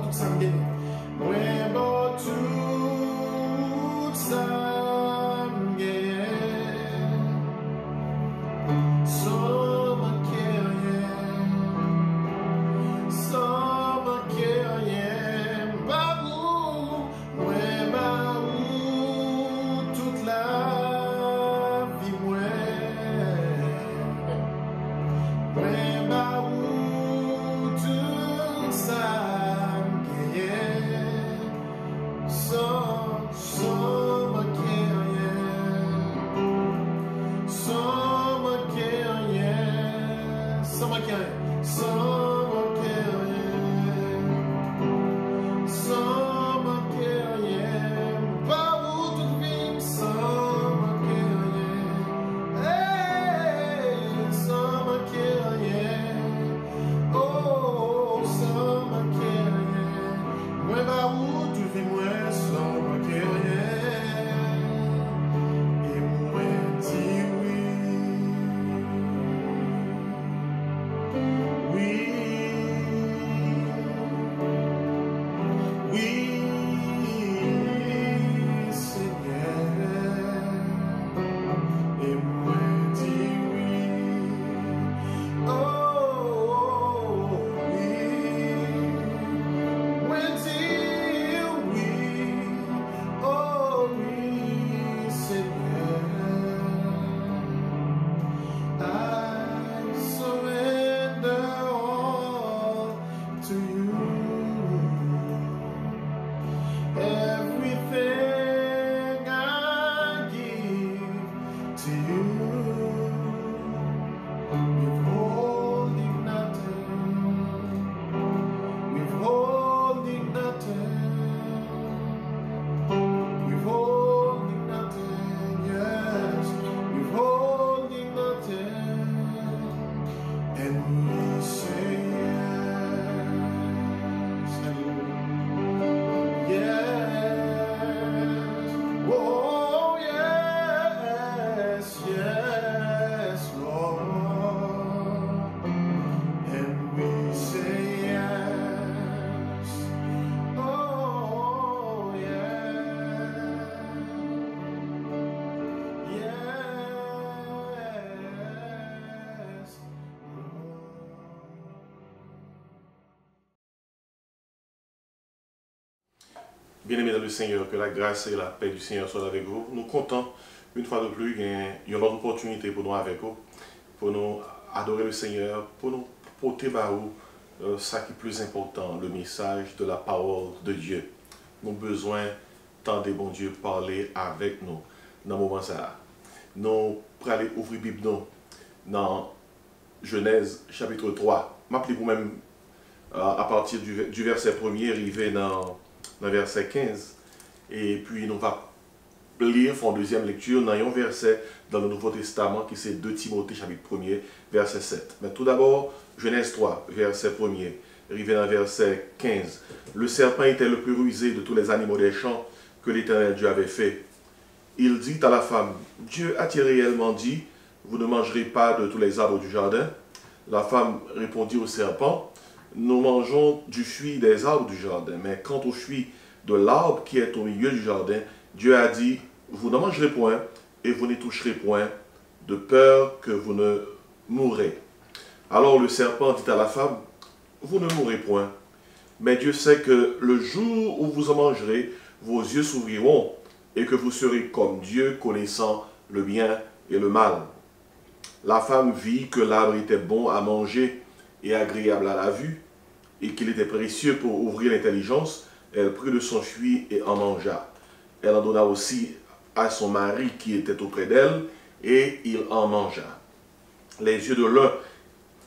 tout ça me gagne. Moi, bon, tout ça me gagne. Sans manquer rien, sans manquer rien. Bah où, ouais, bah où, toute la vie, ouais. Ouais, bah où, tout ça me gagne. Sans manquer rien. Sans manquer rien, sans manquer rien, sans manquer rien, sans manquer rien, pas où toute vie, sans manquer rien, hey, sans manquer rien, oh, sans manquer rien, moi, bah où toute vie, moi, sans manquer rien. Bien-aimés dans le Seigneur, que la grâce et la paix du Seigneur soient avec vous. Nous comptons une fois de plus une autre opportunité pour nous avec vous, pour nous adorer le Seigneur, pour nous porter par vous ça qui est plus important, le message de la parole de Dieu. Nous avons besoin tant de bon Dieu parler avec nous dans ce moment là. Nous pour aller ouvrir la Bible dans Genèse chapitre 3. M'appelez vous-même à partir du verset 1er, arrivé dans verset 15, et puis nous allons lire en deuxième lecture dans un verset dans le Nouveau Testament qui c'est 2 Timothée chapitre 1er, verset 7. Mais tout d'abord, Genèse 3, verset 1er, arrivé dans verset 15. Le serpent était le plus rusé de tous les animaux des champs que l'Éternel Dieu avait fait. Il dit à la femme, Dieu a-t-il réellement dit, vous ne mangerez pas de tous les arbres du jardin? La femme répondit au serpent, nous mangeons du fruit des arbres du jardin, mais quant au fruit de l'arbre qui est au milieu du jardin, Dieu a dit, vous n'en mangerez point et vous n'y toucherez point, de peur que vous ne mourrez. Alors le serpent dit à la femme, vous ne mourrez point, mais Dieu sait que le jour où vous en mangerez, vos yeux s'ouvriront et que vous serez comme Dieu, connaissant le bien et le mal. La femme vit que l'arbre était bon à manger et agréable à la vue, et qu'il était précieux pour ouvrir l'intelligence. Elle prit de son fruit et en mangea. Elle en donna aussi à son mari qui était auprès d'elle, et il en mangea. Les yeux de l'un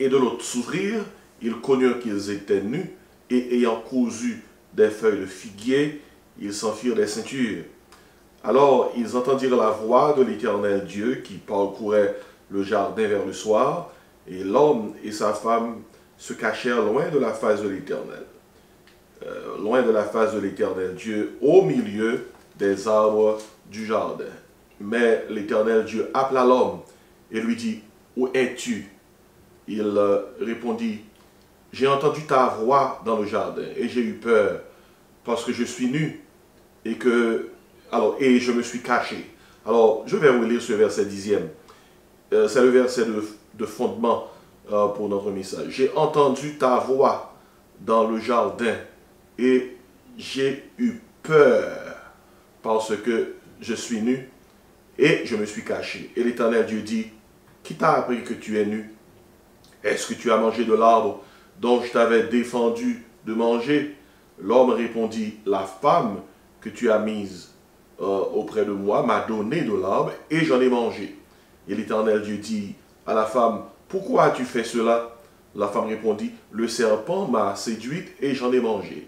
et de l'autre s'ouvrirent, ils connurent qu'ils étaient nus, et ayant cousu des feuilles de figuier, ils s'en firent des ceintures. Alors ils entendirent la voix de l'Éternel Dieu qui parcourait le jardin vers le soir, et l'homme et sa femme se cachèrent loin de la face de l'Éternel. Loin de la face de l'Éternel Dieu, au milieu des arbres du jardin. Mais l'Éternel Dieu appela l'homme et lui dit, où es-tu? Il répondit, j'ai entendu ta voix dans le jardin et j'ai eu peur parce que je suis nu et je me suis caché. Alors, je vais relire ce verset 10e. C'est le verset de fondement pour notre message. J'ai entendu ta voix dans le jardin et j'ai eu peur parce que je suis nu et je me suis caché. Et l'Éternel Dieu dit, qui t'a appris que tu es nu? Est-ce que tu as mangé de l'arbre dont je t'avais défendu de manger? L'homme répondit, la femme que tu as mise auprès de moi m'a donné de l'arbre et j'en ai mangé. Et l'Éternel Dieu dit à la femme, pourquoi as-tu fait cela? La femme répondit, le serpent m'a séduite et j'en ai mangé.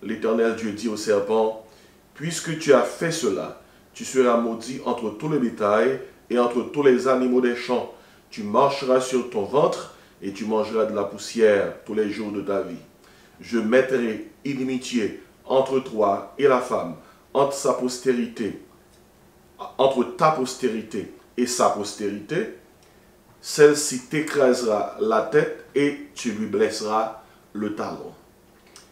L'Éternel Dieu dit au serpent, puisque tu as fait cela, tu seras maudit entre tout le bétail et entre tous les animaux des champs. Tu marcheras sur ton ventre et tu mangeras de la poussière tous les jours de ta vie. Je mettrai inimitié entre toi et la femme, entre ta postérité et sa postérité. Celle-ci t'écrasera la tête et tu lui blesseras le talon.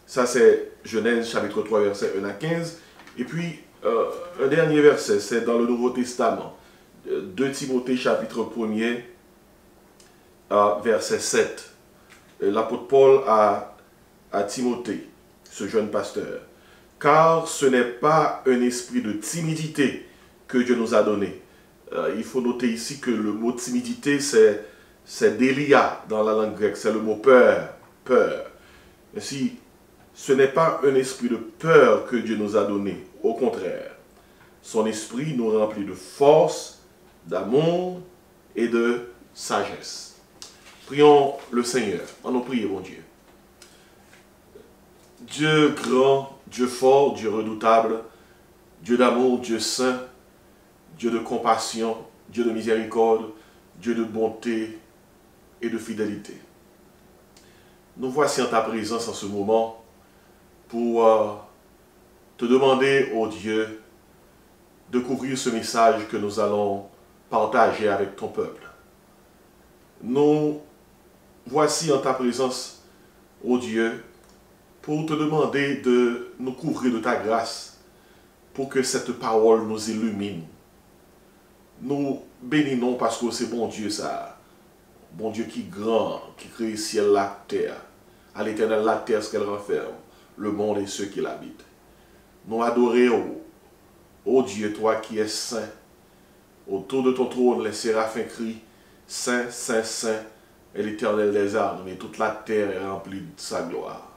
Ça c'est Genèse chapitre 3 verset 1 à 15. Et puis un dernier verset, c'est dans le Nouveau Testament. 2 Timothée chapitre 1er verset 7. L'apôtre Paul à Timothée, ce jeune pasteur. Car ce n'est pas un esprit de timidité que Dieu nous a donné. Il faut noter ici que le mot timidité, c'est délia dans la langue grecque, c'est le mot peur, peur. Ainsi, ce n'est pas un esprit de peur que Dieu nous a donné, au contraire. Son esprit nous remplit de force, d'amour et de sagesse. Prions le Seigneur. En nous prions, mon Dieu. Dieu grand, Dieu fort, Dieu redoutable, Dieu d'amour, Dieu saint, Dieu de compassion, Dieu de miséricorde, Dieu de bonté et de fidélité. Nous voici en ta présence en ce moment pour te demander, ô Dieu, de couvrir ce message que nous allons partager avec ton peuple. Nous voici en ta présence, ô Dieu, pour te demander de nous couvrir de ta grâce, pour que cette parole nous illumine. Nous bénissons parce que c'est bon Dieu ça. Bon Dieu qui est grand, qui crée le ciel, la terre. À l'éternel, la terre, ce qu'elle renferme, le monde et ceux qui l'habitent. Nous adorons, ô Dieu, toi qui es saint. Autour de ton trône, les séraphins crient, Saint, Saint, Saint, est l'Éternel des armées, et toute la terre est remplie de sa gloire.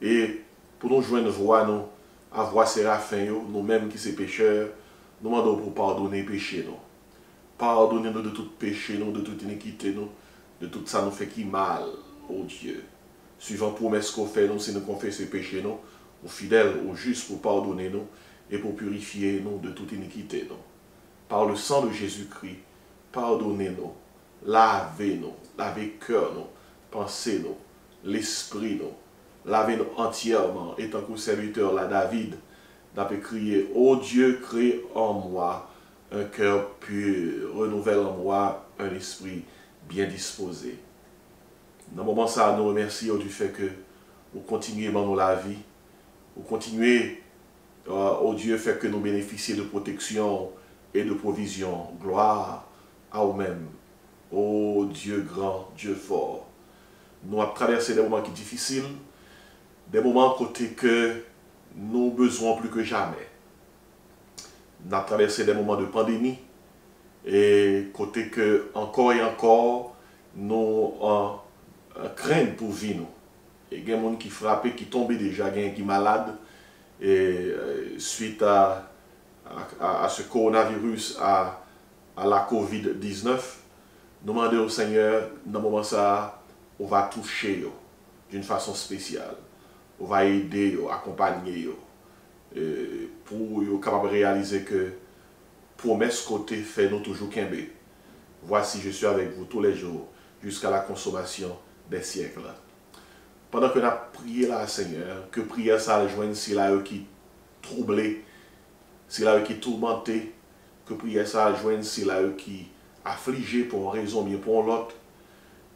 Et pour nous joindre voix, nous, à voir séraphins, nous-mêmes qui sommes pécheurs, nous demandons pour pardonner péché, nous. Pardonnez-nous de tout péché, nous, de toute iniquité, nous, de tout ça nous fait qui mal, ô Dieu. Suivant promesse qu'on fait, nous, si nous confessons péché, nous, au fidèle, au juste, pour pardonner nous et pour purifier nous de toute iniquité, nous. Par le sang de Jésus-Christ, pardonnez-nous, lavez-nous, lavez cœur, nous, pensez-nous, l'esprit, nous, lavez-nous entièrement. Et tant que serviteur, là, David, n'a pas crié, ô Dieu, crée en moi un cœur pur, renouvelle en moi un esprit bien disposé. Dans le moment ça, nous remercions du fait que vous continuez dans la vie, vous continuez, ô Dieu, fait que nous bénéficions de protection et de provision. Gloire à vous-même, ô Dieu grand, Dieu fort. Nous avons traversé des moments qui sont difficiles, des moments côté que nous avons besoin plus que jamais. Nous avons traversé des moments de pandémie et côté que encore et encore nous craignons pour vivre. Et il y a des gens qui frappent, qui tombent déjà, il y a des gens qui sont malades et suite à ce coronavirus, à la COVID-19, nous demandons au Seigneur, dans ce moment ça, on va toucher d'une façon spéciale. On va aider, accompagner pour être capable de réaliser que promesse côté fait nous toujours qu'un bé. Voici, je suis avec vous tous les jours jusqu'à la consommation des siècles. Pendant que nous avons prié là, Seigneur, que prière ça joigne si là qui troublé, si là qui tourmenté, que prière ça joigne si là qui affligé pour une raison, mais pour l'autre,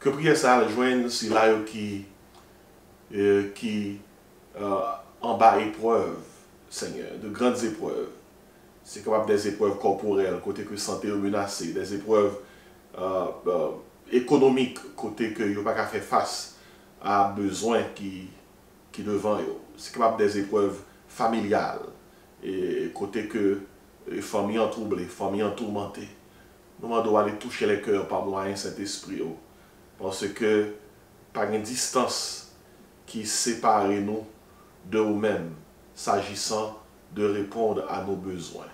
que prière ça joigne c'est là qui en bas épreuve, Seigneur, de grandes épreuves. C'est capable des épreuves corporelles, côté que santé est menacée, des épreuves économiques, côté que vous pas qu'à faire face à besoins qui devant eux. C'est capable des épreuves familiales, et côté que les familles en troublées, les familles en tourmentées. Nous devons aller toucher les cœurs par moyen Saint-Esprit. Parce que par une distance qui sépare nous de nous-mêmes, s'agissant de répondre à nos besoins.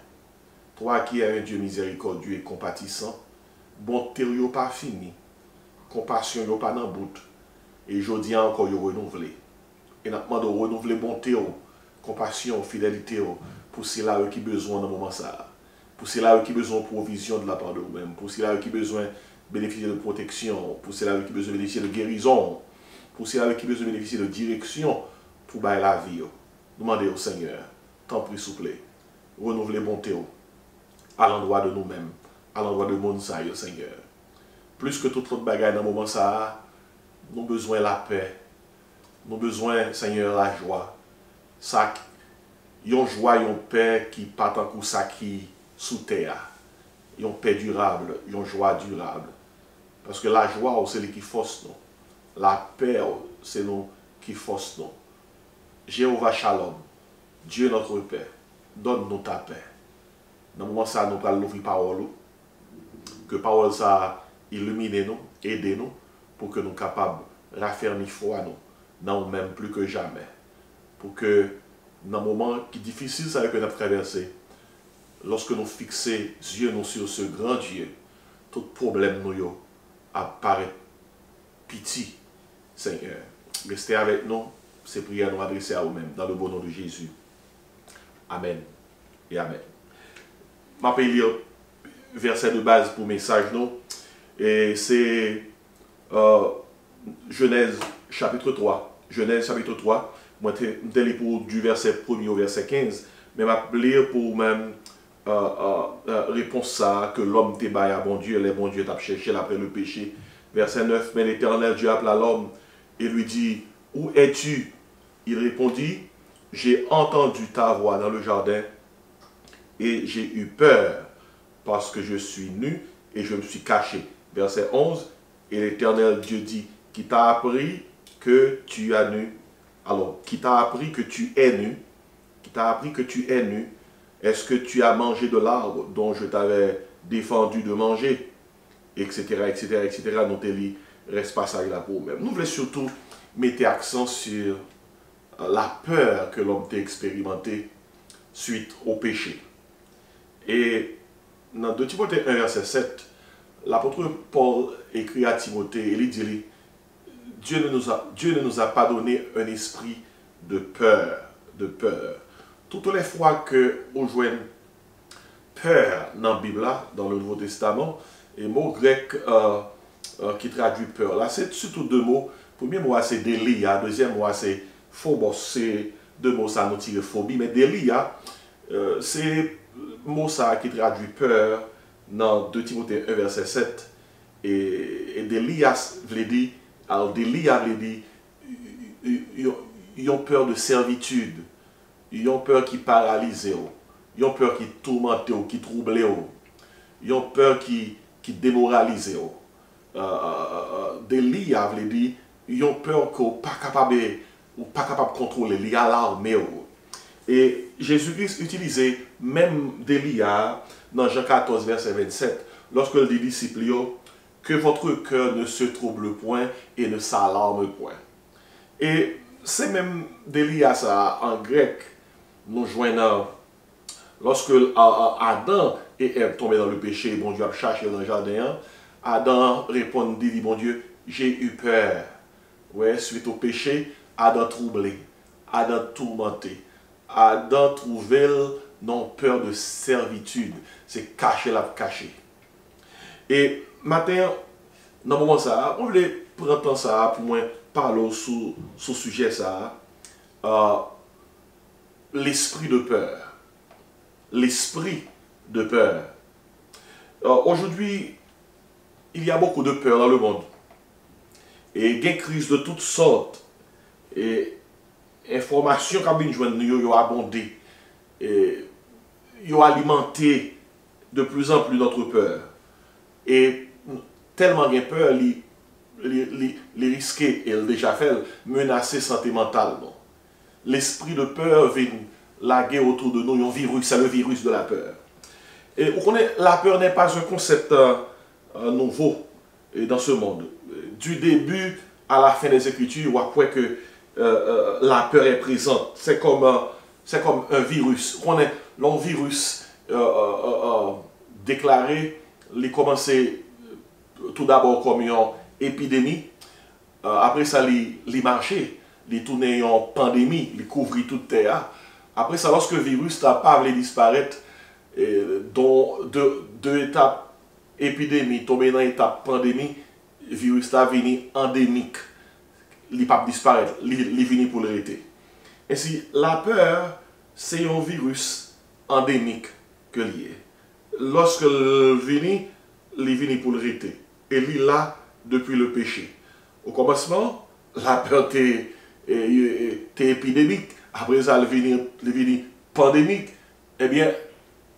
Toi qui es un Dieu miséricordieux et compatissant, bonté n'est pas fini, compassion n'est pas dans le bout, et je dis encore, vous renouveler. Et nous demandons de renouveler bonté, compassion, fidélité, pour ceux-là qui ont besoin dans ce moment ça. Pour ceux-là qui ont besoin de provision de la part de vous-même, pour ceux-là qui ont besoin de bénéficier de protection, pour ceux-là qui ont besoin de bénéficier de guérison, pour ceux-là qui ont besoin de bénéficier de direction pour bailler la vie. Demandez au Seigneur, tant pis s'il vous plaît, renouveler bonté à l'endroit de nous-mêmes, à l'endroit de monde ça, Seigneur. Plus que toute autre bagaille dans le moment ça, nous avons besoin de la paix, nous avons besoin, Seigneur, de la joie. Ça, une joie, une paix qui pas tant que ça qui sous terre. Une paix durable, une joie durable. Parce que la joie, c'est ce qui force nous. La paix, c'est nous qui force nous. Jéhovah Shalom, Dieu notre paix, donne-nous ta paix. Dans le moment ça, nous allons l'ouvrir parole. Que parole ça illumine nous, aide nous, pour que nous soyons capables de raffermir foi nous, dans nous-mêmes plus que jamais. Pour que, dans le moment qui est difficile ça que nous avons traversé, lorsque nous fixons yeux nous sur ce grand Dieu, tout problème nous apparaît petit, Seigneur. Restez avec nous, ces prières nous adresser à vous-même, dans le bon nom de Jésus. Amen et Amen. Je vais lire verset de base pour message nous. Et c'est Genèse chapitre 3. Genèse chapitre 3. Moi, je vais lire pour du verset 1er au verset 15. Mais je vais lire pour même réponse ça que l'homme te baille à bon Dieu. Les bon Dieu t'a cherché après le péché. Verset 9. Mais l'Éternel Dieu appela l'homme et lui dit, où es-tu? Il répondit, j'ai entendu ta voix dans le jardin et j'ai eu peur parce que je suis nu et je me suis caché. Verset 11, et l'Éternel Dieu dit, qui t'a appris que tu es nu? Alors, qui t'a appris que tu es nu? Qui t'a appris que tu es nu? Est-ce que tu as mangé de l'arbre dont je t'avais défendu de manger? Etc., etc., etc. Nous te lit, reste passage là pour même. Nous voulons surtout mettre accent sur la peur que l'homme t'a expérimenté suite au péché. Et dans 2 Timothée 1, verset 7, l'apôtre Paul écrit à Timothée, et il dit, Dieu ne nous a pas donné un esprit de peur, Toutes les fois que on joue peur dans la Bible, dans le Nouveau Testament, et le mot grec qui traduit peur, là, c'est surtout deux mots. Le premier mot, c'est délia, le deuxième mot, c'est phobos, c'est deux mots, ça nous tire phobie, mais délia, c'est le mot ça qui traduit peur dans 2 Timothée 1, verset 7. Et délias veut dire, alors délia veut dire, ils ont peur de servitude, ils ont peur qui paralyse, ils ont peur qui tourmente, qui trouble, ils ont peur qui démoralise. Délia veut dire, ils ont peur qu'on pas capable de contrôler, ils alarmés. Et Jésus-Christ utilisait même Délia dans Jean 14, verset 27, lorsque il dit disciples, que votre cœur ne se trouble point et ne s'alarme point. Et c'est même Délia ça en grec, nous joignons lorsque Adam et Ève tombaient dans le péché, bon Dieu a cherché dans le jardin, Adam répondit, dit bon Dieu, j'ai eu peur. Ouais, suite au péché, Adam troublé, Adam tourmenté, Adam trouvé non peur de servitude, c'est caché la caché. Et maintenant, dans le moment ça, on voulait prendre ça pour moi parler sur ce sujet ça, l'esprit de peur. L'esprit de peur. Aujourd'hui, il y a beaucoup de peur dans le monde. et il y a des crises de toutes sortes. Et informations qui ont joindre nous, ont abondé. Et ils ont alimenté de plus en plus notre peur. Et tellement de peur, les risquer, et déjà fait, menacer santé mentale. L'esprit de peur vient laguer autour de nous, un virus, c'est le virus de la peur. Et vous connaissez, la peur n'est pas un concept nouveau dans ce monde. Du début à la fin des Écritures, on voit que la peur est présente. C'est comme un virus. Le virus déclaré, il a commencé tout d'abord comme une épidémie. Après ça, il marché, il tourné en pandémie, il couvrit toute terre. Après ça, lorsque le virus n'a pas voulu disparaître, dont deux étapes épidémie, tombé dans l'étape pandémie, le virus est venu endémique. Il ne peut pas disparaître, il est venu pour l'arrêter. Ainsi, la peur, c'est un virus endémique que lié. Lorsque il est venu pour l'arrêter. Et il est là depuis le péché. Au commencement, la peur était épidémique. Après ça, il est venu pandémique. Eh bien,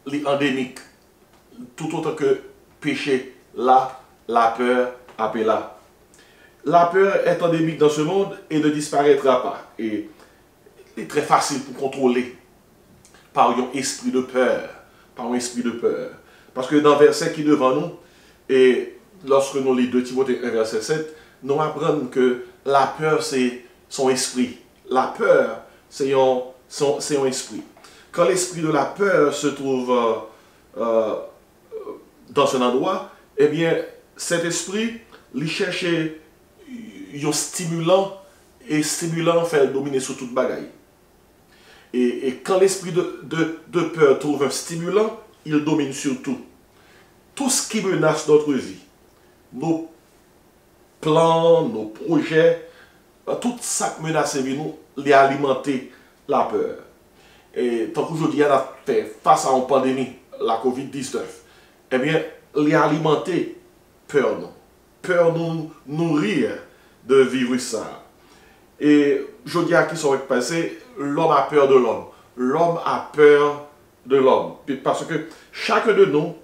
il est endémique. Tout autant que péché, là, la peur est là. La peur est endémique dans ce monde et ne disparaîtra pas. Et il est très facile pour contrôler par un esprit de peur. Par un esprit de peur. Parce que dans le verset qui est devant nous, et lorsque nous lisons 2 Timothée 1, verset 7, nous apprenons que la peur, c'est son esprit. La peur, c'est un esprit. Quand l'esprit de la peur se trouve dans un endroit, eh bien, cet esprit, il cherche un stimulant, et stimulant fait dominer sur toute bagaille. Et quand l'esprit de peur trouve un stimulant, il domine sur tout. Tout ce qui menace notre vie, nos plans, nos projets, tout ça qui menace nous, les alimenter la peur. Et tant qu'aujourd'hui, on a fait face à une pandémie, la COVID-19, eh bien, les alimenter peur nous. Peur nous nourrir de virus ça. Et je dis à qui sont passés, l'homme a peur de l'homme. L'homme a peur de l'homme. Parce que chacun de nous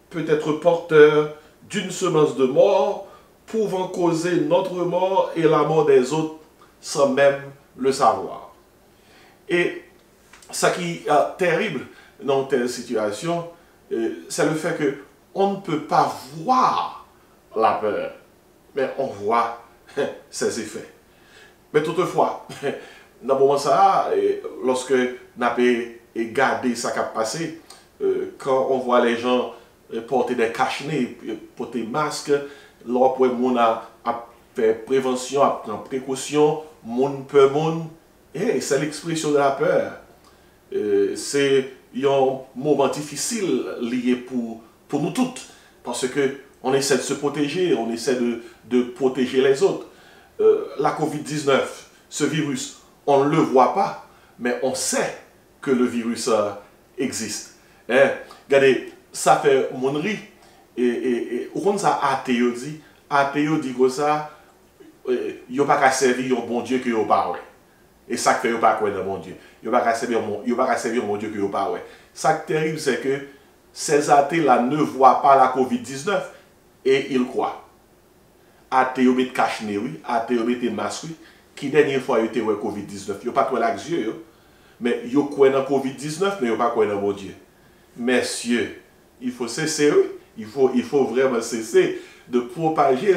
peut être porteur d'une semence de mort, pouvant causer notre mort et la mort des autres sans même le savoir. Et ce qui est terrible dans telle situation, c'est le fait qu'on ne peut pas voir la peur, mais on voit ses effets. Mais toutefois, dans le moment ça, lorsque on a gardé ce qui a passé, quand on voit les gens porter des cache-nez, porter des masques, lorsque on a fait prévention, a pris précaution, moun peur moun, et c'est l'expression de la peur. C'est un moment difficile lié pour nous toutes, parce que on essaie de se protéger, on essaie de protéger les autres. La COVID-19, ce virus, on ne le voit pas, mais on sait que le virus existe. Regardez, ça fait mon riz. Et on ça athée dit que ça, il n'y a pas qu'à servir un bon Dieu que vous pas. Et ça fait pas quoi dans mon Dieu. Il n'y a pas qu'à servir un bon Dieu que vous pas. Ça qui est terrible, c'est que ces athées-là ne voient pas la COVID-19 et ils croient. Athées, ils mettent cache-nez, oui. Athées, ils mettent masque, oui. Qui dernière fois ils étaient la COVID-19, ils n'ont pas trouvé les yeux, mais ils croient dans la COVID-19, mais ils n'ont pas croient dans mon Dieu. Messieurs, il faut cesser, il faut vraiment cesser de propager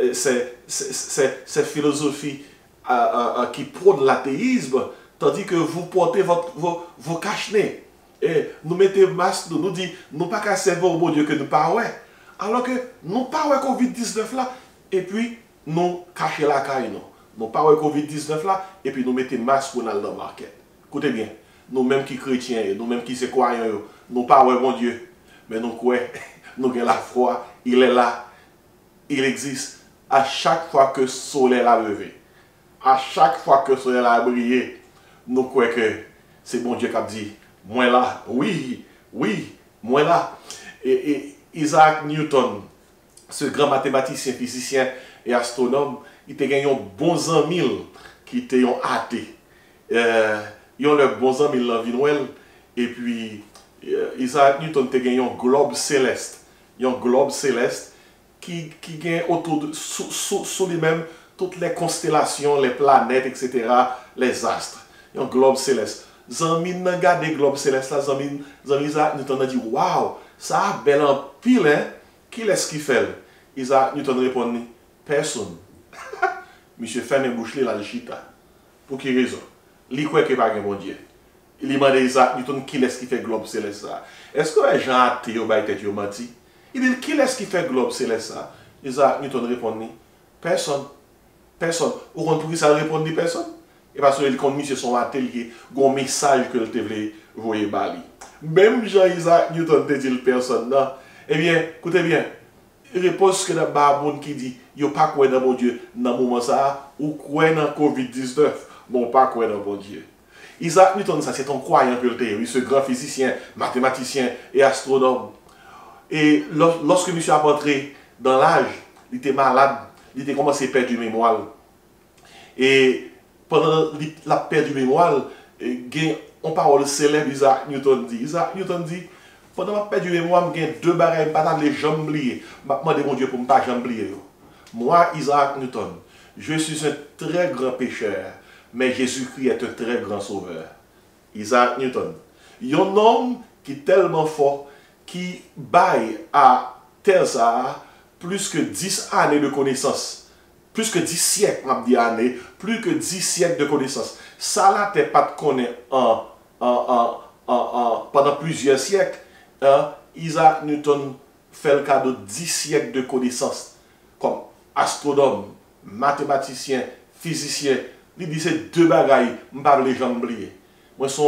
ces philosophies qui prônent l'athéisme, tandis que vous portez vos cache-nez. Et nous mettez masque, nous disons, nous pas qu'à servir au bon Dieu que nous pas ouais. Alors que nous pas ouais COVID-19 là, et puis nous cachez la caille non. Nous pas ouais COVID-19 là, et puis nous mettons masque pour aller dans le market. Écoutez bien, nous mêmes qui chrétiens, nous mêmes qui croyants, nous pas ouais bon Dieu, mais nous croyons, nous avons la foi, il est là, il existe à chaque fois que le soleil a levé. À chaque fois que le soleil a brillé, nous croyons que c'est bon Dieu qui a dit, moi là, oui, moi là. Et Isaac Newton, ce grand mathématicien, physicien et astronome, il te gagné un bon ami qui était un athée. Ils ont leurs bons amis dans la vie Noël. Et puis, Isaac Newton te gagné un globe céleste. Il y a un globe céleste qui gagne autour de, sous lui-même, toutes les constellations, les planètes, etc., les astres. Il y a un globe céleste. Zami nan gade globe céleste là, Zami Isaac Newton a dit, waouh, ça a bel en pile, hein? Qui est-ce qui fait? Isaac Newton répond, personne. Monsieur ferme bouche là, le chita. Pour quelle raison? Il croit que pas un bon Dieu. Il demande à Isaac Newton qui est-ce qui fait globe céleste ça. Est-ce que les gens athées ont menti? Il dit, qui est-ce qui fait globe céleste ça? Isaac Newton répond, personne. Personne. Ou quand pour ça répond personne? Et parce que quand monsieur son atelier, il y a un message que te voulait voyer bali. Même Jean-Isaac Newton te dit personne, non? Eh bien, écoutez bien, réponse que dans Baboun qui dit, il n'y a pas quoi dans mon Dieu, dans le moment ça, ou quoi dans Covid-19, bon, pas quoi dans mon Dieu. Isaac Newton, ça c'est un croyant que le théorie, ce grand physicien, mathématicien et astronome. Et lorsque monsieur a entré dans l'âge, il était malade, il était commencé à perdre du mémoire. Et pendant la perte du mémoire, on parole célèbre Isaac Newton dit. Isaac Newton dit, pendant la perte du mémoire, j'ai deux barrières, je ne peux pas les jambes liées. Je demande mon Dieu pour ne pas jambes liées. Moi, Isaac Newton, je suis un très grand pécheur, mais Jésus-Christ est un très grand sauveur. Isaac Newton. Il y a un homme qui est tellement fort, qui baille à Terza plus que 10 années de connaissance. Plus que 10 siècles, m'a dit années, plus que 10 siècles de connaissance. Ça là, t'es pas de connaître pendant plusieurs siècles. Isaac Newton fait le cas de 10 siècles de connaissance. Comme astronome, mathématicien, physicien. Il dit c'est deux bagailles, je ne vais pas les gens oublier. Moi, je suis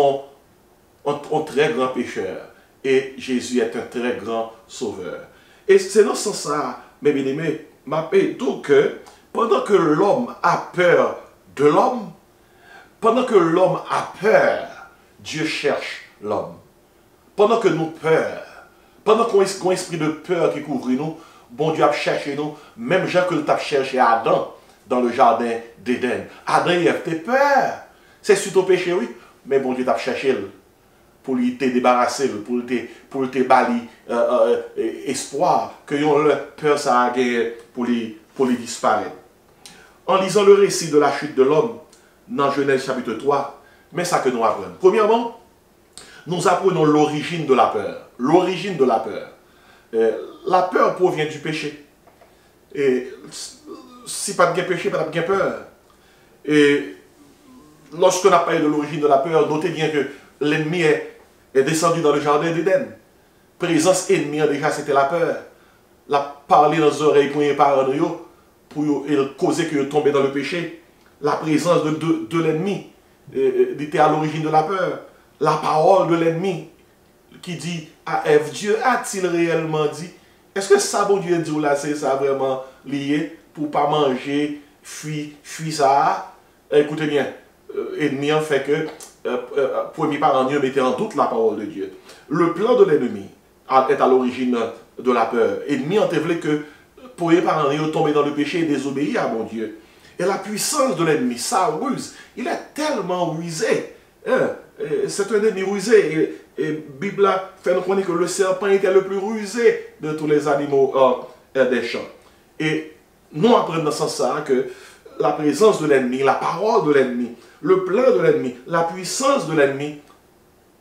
un très grand pécheur. Et Jésus est un très grand sauveur. Et c'est dans ce sens-là, mes bien-aimés, m'appelle tout que pendant que l'homme a peur de l'homme, pendant que l'homme a peur, Dieu cherche l'homme. Pendant que nous peur, pendant qu'on a un esprit de peur qui couvre nous, bon Dieu a cherché nous, même Jean que nous avons cherché Adam dans le jardin d'Éden. Adam et Ève, t'es peur. C'est suite au péché, oui, mais bon Dieu t'a cherché pour lui te débarrasser, pour te bali espoir, que yon peur ça a pour lui disparaître. En lisant le récit de la chute de l'homme dans Genèse chapitre 3, mais ça que nous apprenons. Premièrement, nous apprenons l'origine de la peur. L'origine de la peur. La peur provient du péché. Et si pas de péché, pas de peur. Et lorsqu'on a parlé de l'origine de la peur, notez bien que l'ennemi est descendu dans le jardin d'Éden. Présence ennemie, déjà, c'était la peur. La parler dans les oreilles pour les parents, pour causer que tomber dans le péché. La présence de l'ennemi était à l'origine de la peur. La parole de l'ennemi qui dit à Ève, Dieu a-t-il réellement dit? Est-ce que ça, bon Dieu dit là, c'est ça vraiment lié pour ne pas manger, fuir ça? Écoutez bien, ennemi en fait que premier parent Dieu mettait en doute la parole de Dieu. Le plan de l'ennemi est à l'origine de la peur. Ennemi en voulait que premier parent Dieu tomber dans le péché et désobéir à mon Dieu. Et la puissance de l'ennemi, sa ruse, il est tellement rusé. C'est un ennemi rusé. Et la Bible fait nous connaître que le serpent était le plus rusé de tous les animaux des champs. Et nous apprenons dans ce sens-là que la présence de l'ennemi, la parole de l'ennemi, le plan de l'ennemi, la puissance de l'ennemi,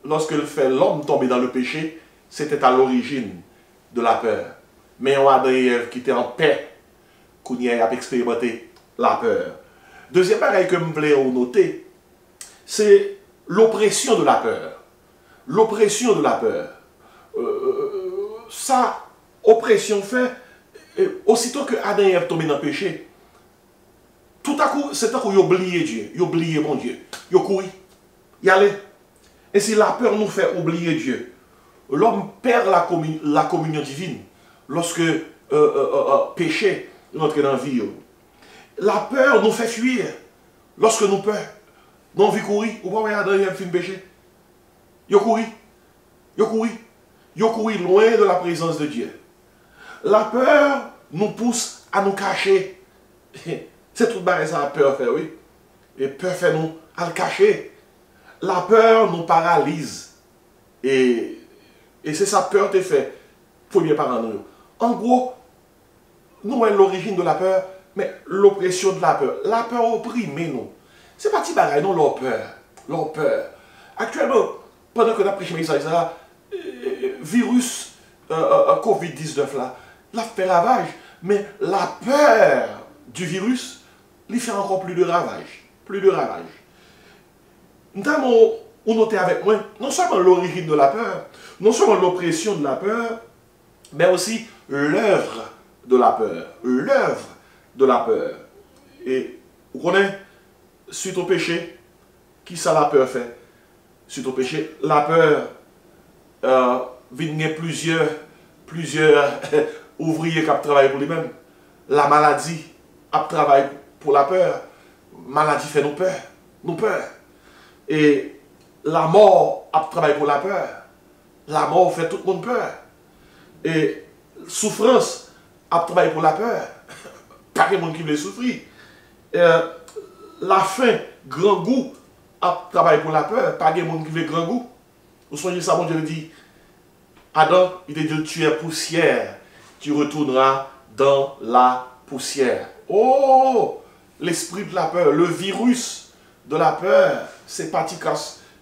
lorsqu'il fait l'homme tomber dans le péché, c'était à l'origine de la peur. Mais on a Adam et Ève qui étaient en paix, qu'on y a expérimenté la peur. Deuxième pareil que je voulais noter, c'est l'oppression de la peur. L'oppression de la peur. Ça, oppression fait, aussitôt que Adam et Ève tombent dans le péché, tout à coup, c'est à coup, ils oublient Dieu, ils oublient mon Dieu, ils courent, ils allent. Et si la peur nous fait oublier Dieu, l'homme perd la communion divine lorsque péché entre dans la vie. La peur nous fait fuir lorsque nous peur. Nous envie courir, ou pas Adam et Ève fin péché. Ils courent, ils courent loin de la présence de Dieu. La peur nous pousse à nous cacher. C'est tout barré ça, la peur fait, oui. Et peur fait nous à le cacher. La peur nous paralyse. Et c'est ça peur te fait. Premier parent nous. En gros, nous avons l'origine de la peur, mais l'oppression de la peur. La peur opprime nous. C'est pas petit bagaille, non, leur peur. Leur peur. Actuellement, pendant que nous avons prêché ça, virus COVID-19 là, l'a fait ravage. Mais la peur du virus, il fait encore plus de ravage. Plus de ravage. Nous avons noté avec moi, non seulement l'origine de la peur, non seulement l'oppression de la peur, mais aussi l'œuvre de la peur. L'œuvre de la peur. Et vous connaissez, suite au péché, qui ça la peur fait? Suite au péché, la peur vient plusieurs ouvriers qui travaillent pour lui-même. La maladie a travaillé pour la peur. Maladie fait nos peurs. Nos peurs. Et la mort a travaillé pour la peur. La mort fait tout le monde peur. Et souffrance a travaillé pour la peur. Pas de monde qui veut souffrir. La faim, grand goût, a travaillé pour la peur. Pas de monde qui veut grand goût. Vous soyez ça, mon Dieu dit, Adam, il te dit, tu es poussière. Tu retourneras dans la poussière. Oh, l'esprit de la peur, le virus de la peur, c'est pas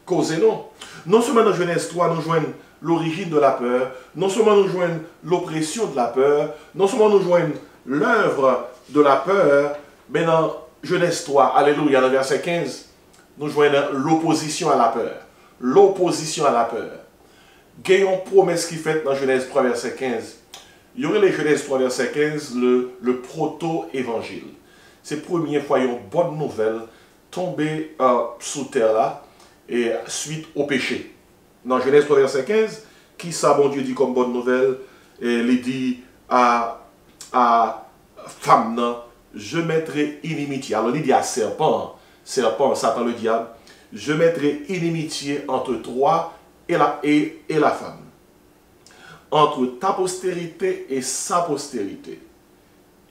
causé, non. Non seulement dans Genèse 3, nous joignons l'origine de la peur, non seulement nous joignons l'oppression de la peur, non seulement nous joignons l'œuvre de la peur, mais dans Genèse 3, alléluia, dans le verset 15, nous joignons l'opposition à la peur. L'opposition à la peur. Gagnons promesse qui fait dans Genèse 3, verset 15. Il y aurait les Genèse 3, verset 15, le proto-évangile. C'est la première fois une bonne nouvelle tombée sous terre là, et suite au péché. Dans Genèse 3, verset 15, qui ça, bon Dieu, dit comme bonne nouvelle? Et il dit à femme, non, je mettrai inimitié. Alors il dit à serpent, Satan le diable, je mettrai inimitié entre toi et la femme, entre ta postérité et sa postérité.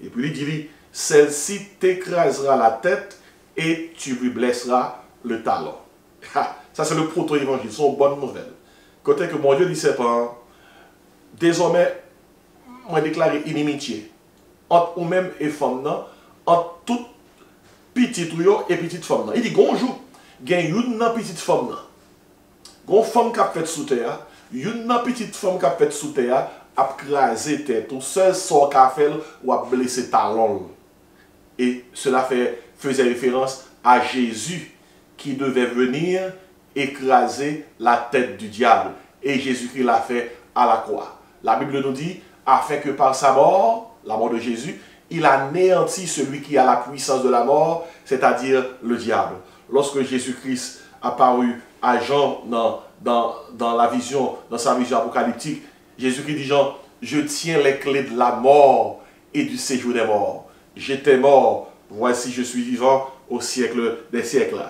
Et puis il dit, celle-ci t'écrasera la tête et tu lui blesseras le talon. Ça c'est le proto-évangile, c'est une bonne nouvelle. Côté que mon Dieu dit serpent, désormais, moi déclaré inimitié entre ou même et femme, entre toute petite et petite femme. Il dit, bonjour, il y a une petite femme. Une femme qui a fait sous terre, une petite femme qui a fait sous terre, a crasé tête. Tout seul sort qu'a fait ou a blessé talon. Et cela faisait référence à Jésus qui devait venir écraser la tête du diable. Et Jésus-Christ l'a fait à la croix. La Bible nous dit, afin que par sa mort, la mort de Jésus, il anéantit celui qui a la puissance de la mort, c'est-à-dire le diable. Lorsque Jésus-Christ apparut à Jean dans la vision, dans sa vision apocalyptique, Jésus-Christ dit Jean, je tiens les clés de la mort et du séjour des morts. J'étais mort, voici je suis vivant au siècle des siècles.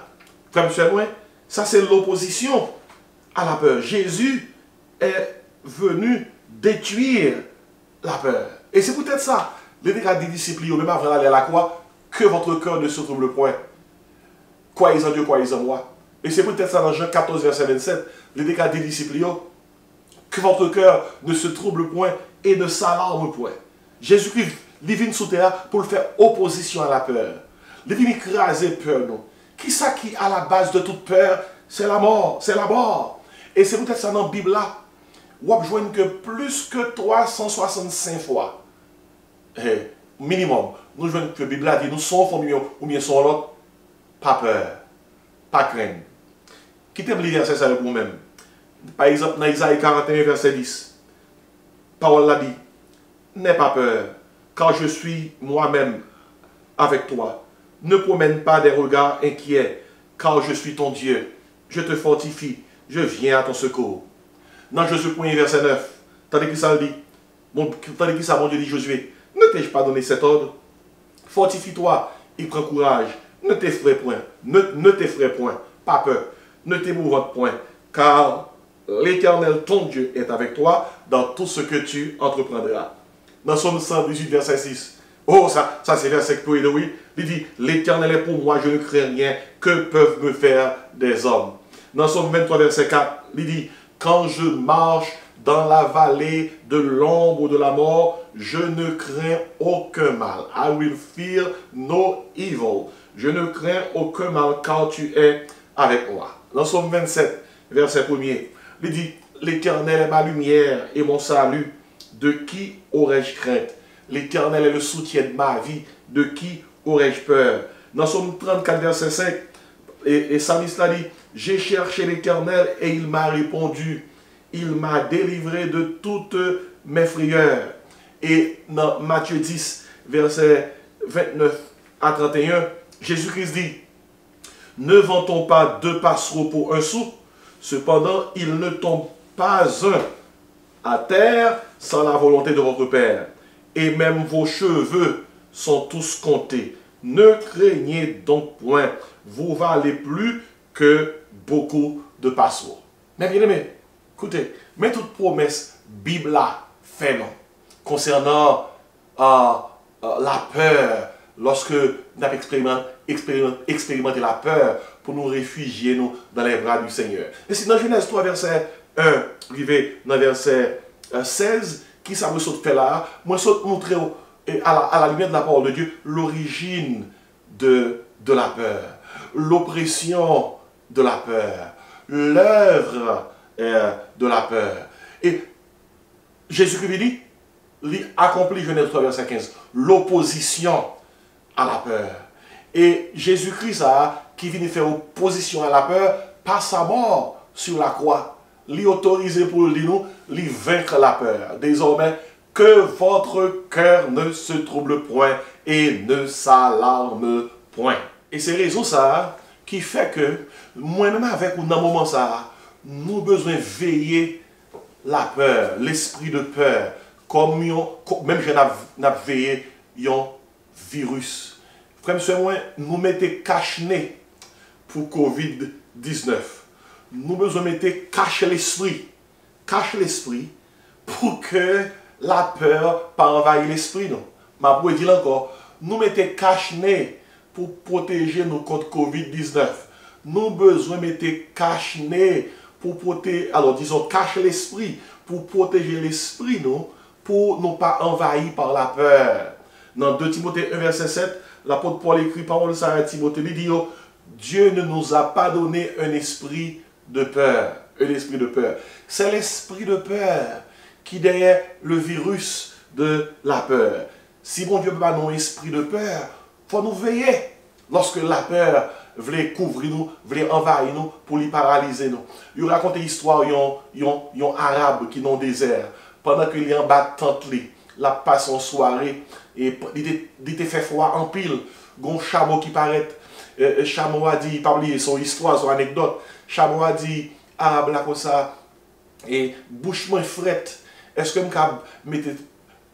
Frère, monsieur, ça c'est l'opposition à la peur. Jésus est venu détruire la peur. Et c'est peut-être ça, les disciples, même avant d'aller à la croix, que votre cœur ne se trouble point. Croyez en Dieu, croyez en moi. Et c'est peut-être ça dans Jean 14, verset 27, les disciples, que votre cœur ne se trouble point et ne s'alarme point. Jésus-Christ, il vient sous terre pour faire opposition à la peur. Il vient écraser peur, non. Qui ça qui à la base de toute peur? C'est la mort, c'est la mort. Et c'est peut-être ça dans la Bible là. Vous avez que plus que 365 fois, minimum, nous jouons que la Bible a dit, nous sommes formés ou bien sommes l'autre, pas peur, pas crainte. Quittez le verset ça pour vous-même. Par exemple, dans Isaïe 41, verset 10, parole l'a dit, n'aie pas peur, car je suis moi-même avec toi. Ne promène pas des regards inquiets, car je suis ton Dieu. Je te fortifie, je viens à ton secours. Dans Josué 1, verset 9, tandis que ça dit, tandis que ça, mon Dieu dit Josué, ne t'ai-je pas donné cet ordre? Fortifie-toi et prends courage. Ne t'effraie point, ne t'effraie point, pas peur, ne t'émouvante point, car l'Éternel, ton Dieu, est avec toi dans tout ce que tu entreprendras. Dans Somme 118, verset 6, Oh, ça c'est verset pour oui. Il dit, l'Éternel est pour moi, je ne crains rien. Que peuvent me faire des hommes? Dans Somme 23, verset 4, il dit, quand je marche dans la vallée de l'ombre de la mort, je ne crains aucun mal. I will fear no evil. Je ne crains aucun mal car tu es avec moi. Dans Somme 27, verset 1er, il dit, l'Éternel est ma lumière et mon salut. De qui aurais-je crainte? L'Éternel est le soutien de ma vie. De qui aurais-je peur? Dans Somme 34, verset 5, et Psalmiste l'a dit, j'ai cherché l'Éternel et il m'a répondu. Il m'a délivré de toutes mes frayeurs. Et dans Matthieu 10, verset 29 à 31, Jésus-Christ dit, ne vantons pas 2 passereaux pour 1 sou, cependant il ne tombe pas un à terre sans la volonté de votre Père. Et même vos cheveux sont tous comptés. Ne craignez donc point, vous valez plus que beaucoup de passereaux. Mais bien aimé, écoutez, mais toute promesse Bible a fait non concernant la peur, lorsque nous avons expérimenté la peur pour nous réfugier nous, dans les bras du Seigneur. Et c'est dans Genèse 3, verset 1, arrivé dans verset 16, qui ça me saute fait là, moi saute montrer à la lumière de la parole de Dieu l'origine de la peur, l'oppression de la peur, l'œuvre de la peur. Et Jésus-Christ dit, il accomplit Genèse 3, verset 15, l'opposition à la peur. Et Jésus-Christ, qui vient faire opposition à la peur, par sa mort sur la croix, lui autorisé pour nous, lui vaincre la peur. Désormais, que votre cœur ne se trouble point et ne s'alarme point. Et c'est raison ça qui fait que, moi-même avec ou dans le moment ça, nous avons besoin de veiller la peur, l'esprit de peur, comme même je n'ai veillé un virus. Frère, moi, nous mettons cache-nez pour Covid-19. Nous besoin de mettre cache l'esprit pour que la peur pas envahir l'esprit. Ma pour dire encore, nous mettons cache-nez pour protéger nous contre Covid-19. Nous besoin de mettre cache-nez pour protéger, alors disons cache l'esprit pour protéger l'esprit nous, pour ne pas envahir par la peur. Dans 2 Timothée 1, verset 7, l'apôtre Paul écrit parole ça à Timothée, il dit, Dieu ne nous a pas donné un esprit de peur. Un esprit de peur. C'est l'esprit de peur qui est derrière le virus de la peur. Si bon Dieu ne peut pas nous un esprit de peur, il faut nous veiller. Lorsque la peur voulait couvrir nous, voulait envahir nous, pour les paralyser nous. Il raconte l'histoire d'un arabe qui est dans le désert. Pendant qu'il est en bas de tente, la passe en soirée, et il était fait froid en pile. Un chameau qui paraît. Chameau a dit, pas oublier son histoire, son anecdote. Chameau a dit, arabe là comme ça, et bouche moins frette. Est-ce que je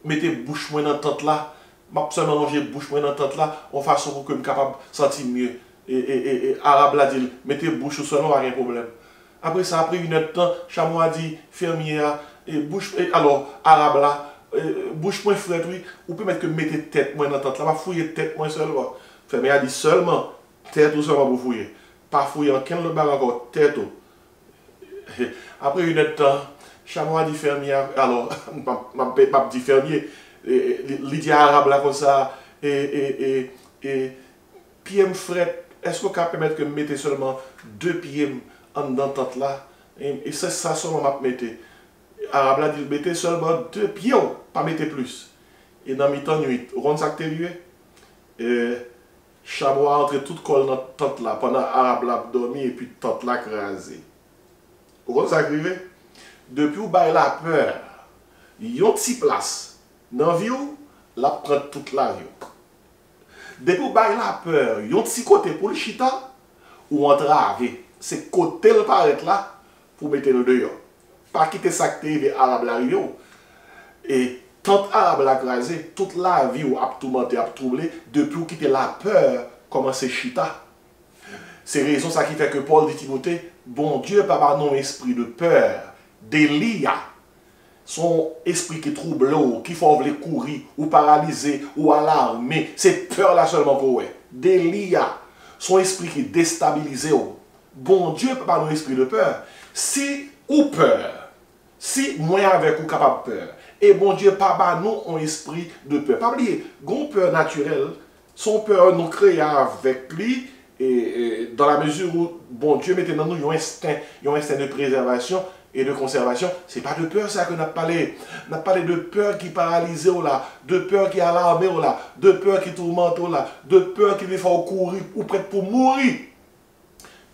mettez bouche moins dans la tente là? Je seulement manger bouche moins dans la tente là, en façon pour que je sois capable de sentir mieux. Et arabe l'a dit, mettez bouche seulement, pas de problème. Après ça, après une heure de temps, Chameau a dit, fermier, et bouche, alors arabe là, bouche moins frette, oui, ou peut mettre que mettez tête moins dans la tente là, pas fouiller tête moins seulement. Fermier a dit seulement, tête ou seulement pour fouiller. Pas fouiller en quel le bar encore, tête ou. Après une heure de temps, Chameau a dit fermier, alors, m'a dit fermier, l'idée arabe là comme ça, et pied fret, est-ce qu'on peut permettre que je mette seulement 2 pieds en dans tente là, et c'est ça seulement m'a mettez. Arabe là dit mettez seulement 2 pieds, pas mettez plus. Et dans mi-temps nuit, on ça que t'es Chameau a entré toute colle dans la tente là, pendant arabe là dormi et puis tente là crasé. On ça arrivé? Depuis où bail la peur, yon petit place dans la vie, la prend toute la vie. Depuis où bail la peur, yon petit côté pour le chita, ou entraver. C'est côté le paraître là, pour mettre le dehors. Pas quitter ça que t'es arabe la rive. Et tant arabe la crasé, toute la vie ou a tourmenté, a troublé, depuis où quitter la peur, commence chita. C'est raison ça qui fait que Paul dit Timothée, bon Dieu, pas par non esprit de peur, d'Elia. son esprit qui trouble, qui faut vouloir courir, ou paralyser, ou alarmer. C'est peur là seulement pour vous. Délia, son esprit qui déstabilise. Bon Dieu peut pas nous esprit de peur. Si ou peur, si moi avec ou capable de peur, et bon Dieu pas nous un esprit de peur. Pas oublier, gon peur naturelle, son peur nous crée avec lui, et dans la mesure où bon Dieu mettait dans nous un instinct de préservation et de conservation. C'est pas de peur ça que nous avons parlé. On a parlé de peur qui paralyse là, de peur qui alarme là, de peur qui tourmente là, de peur qui nous fait courir ou prête pour mourir.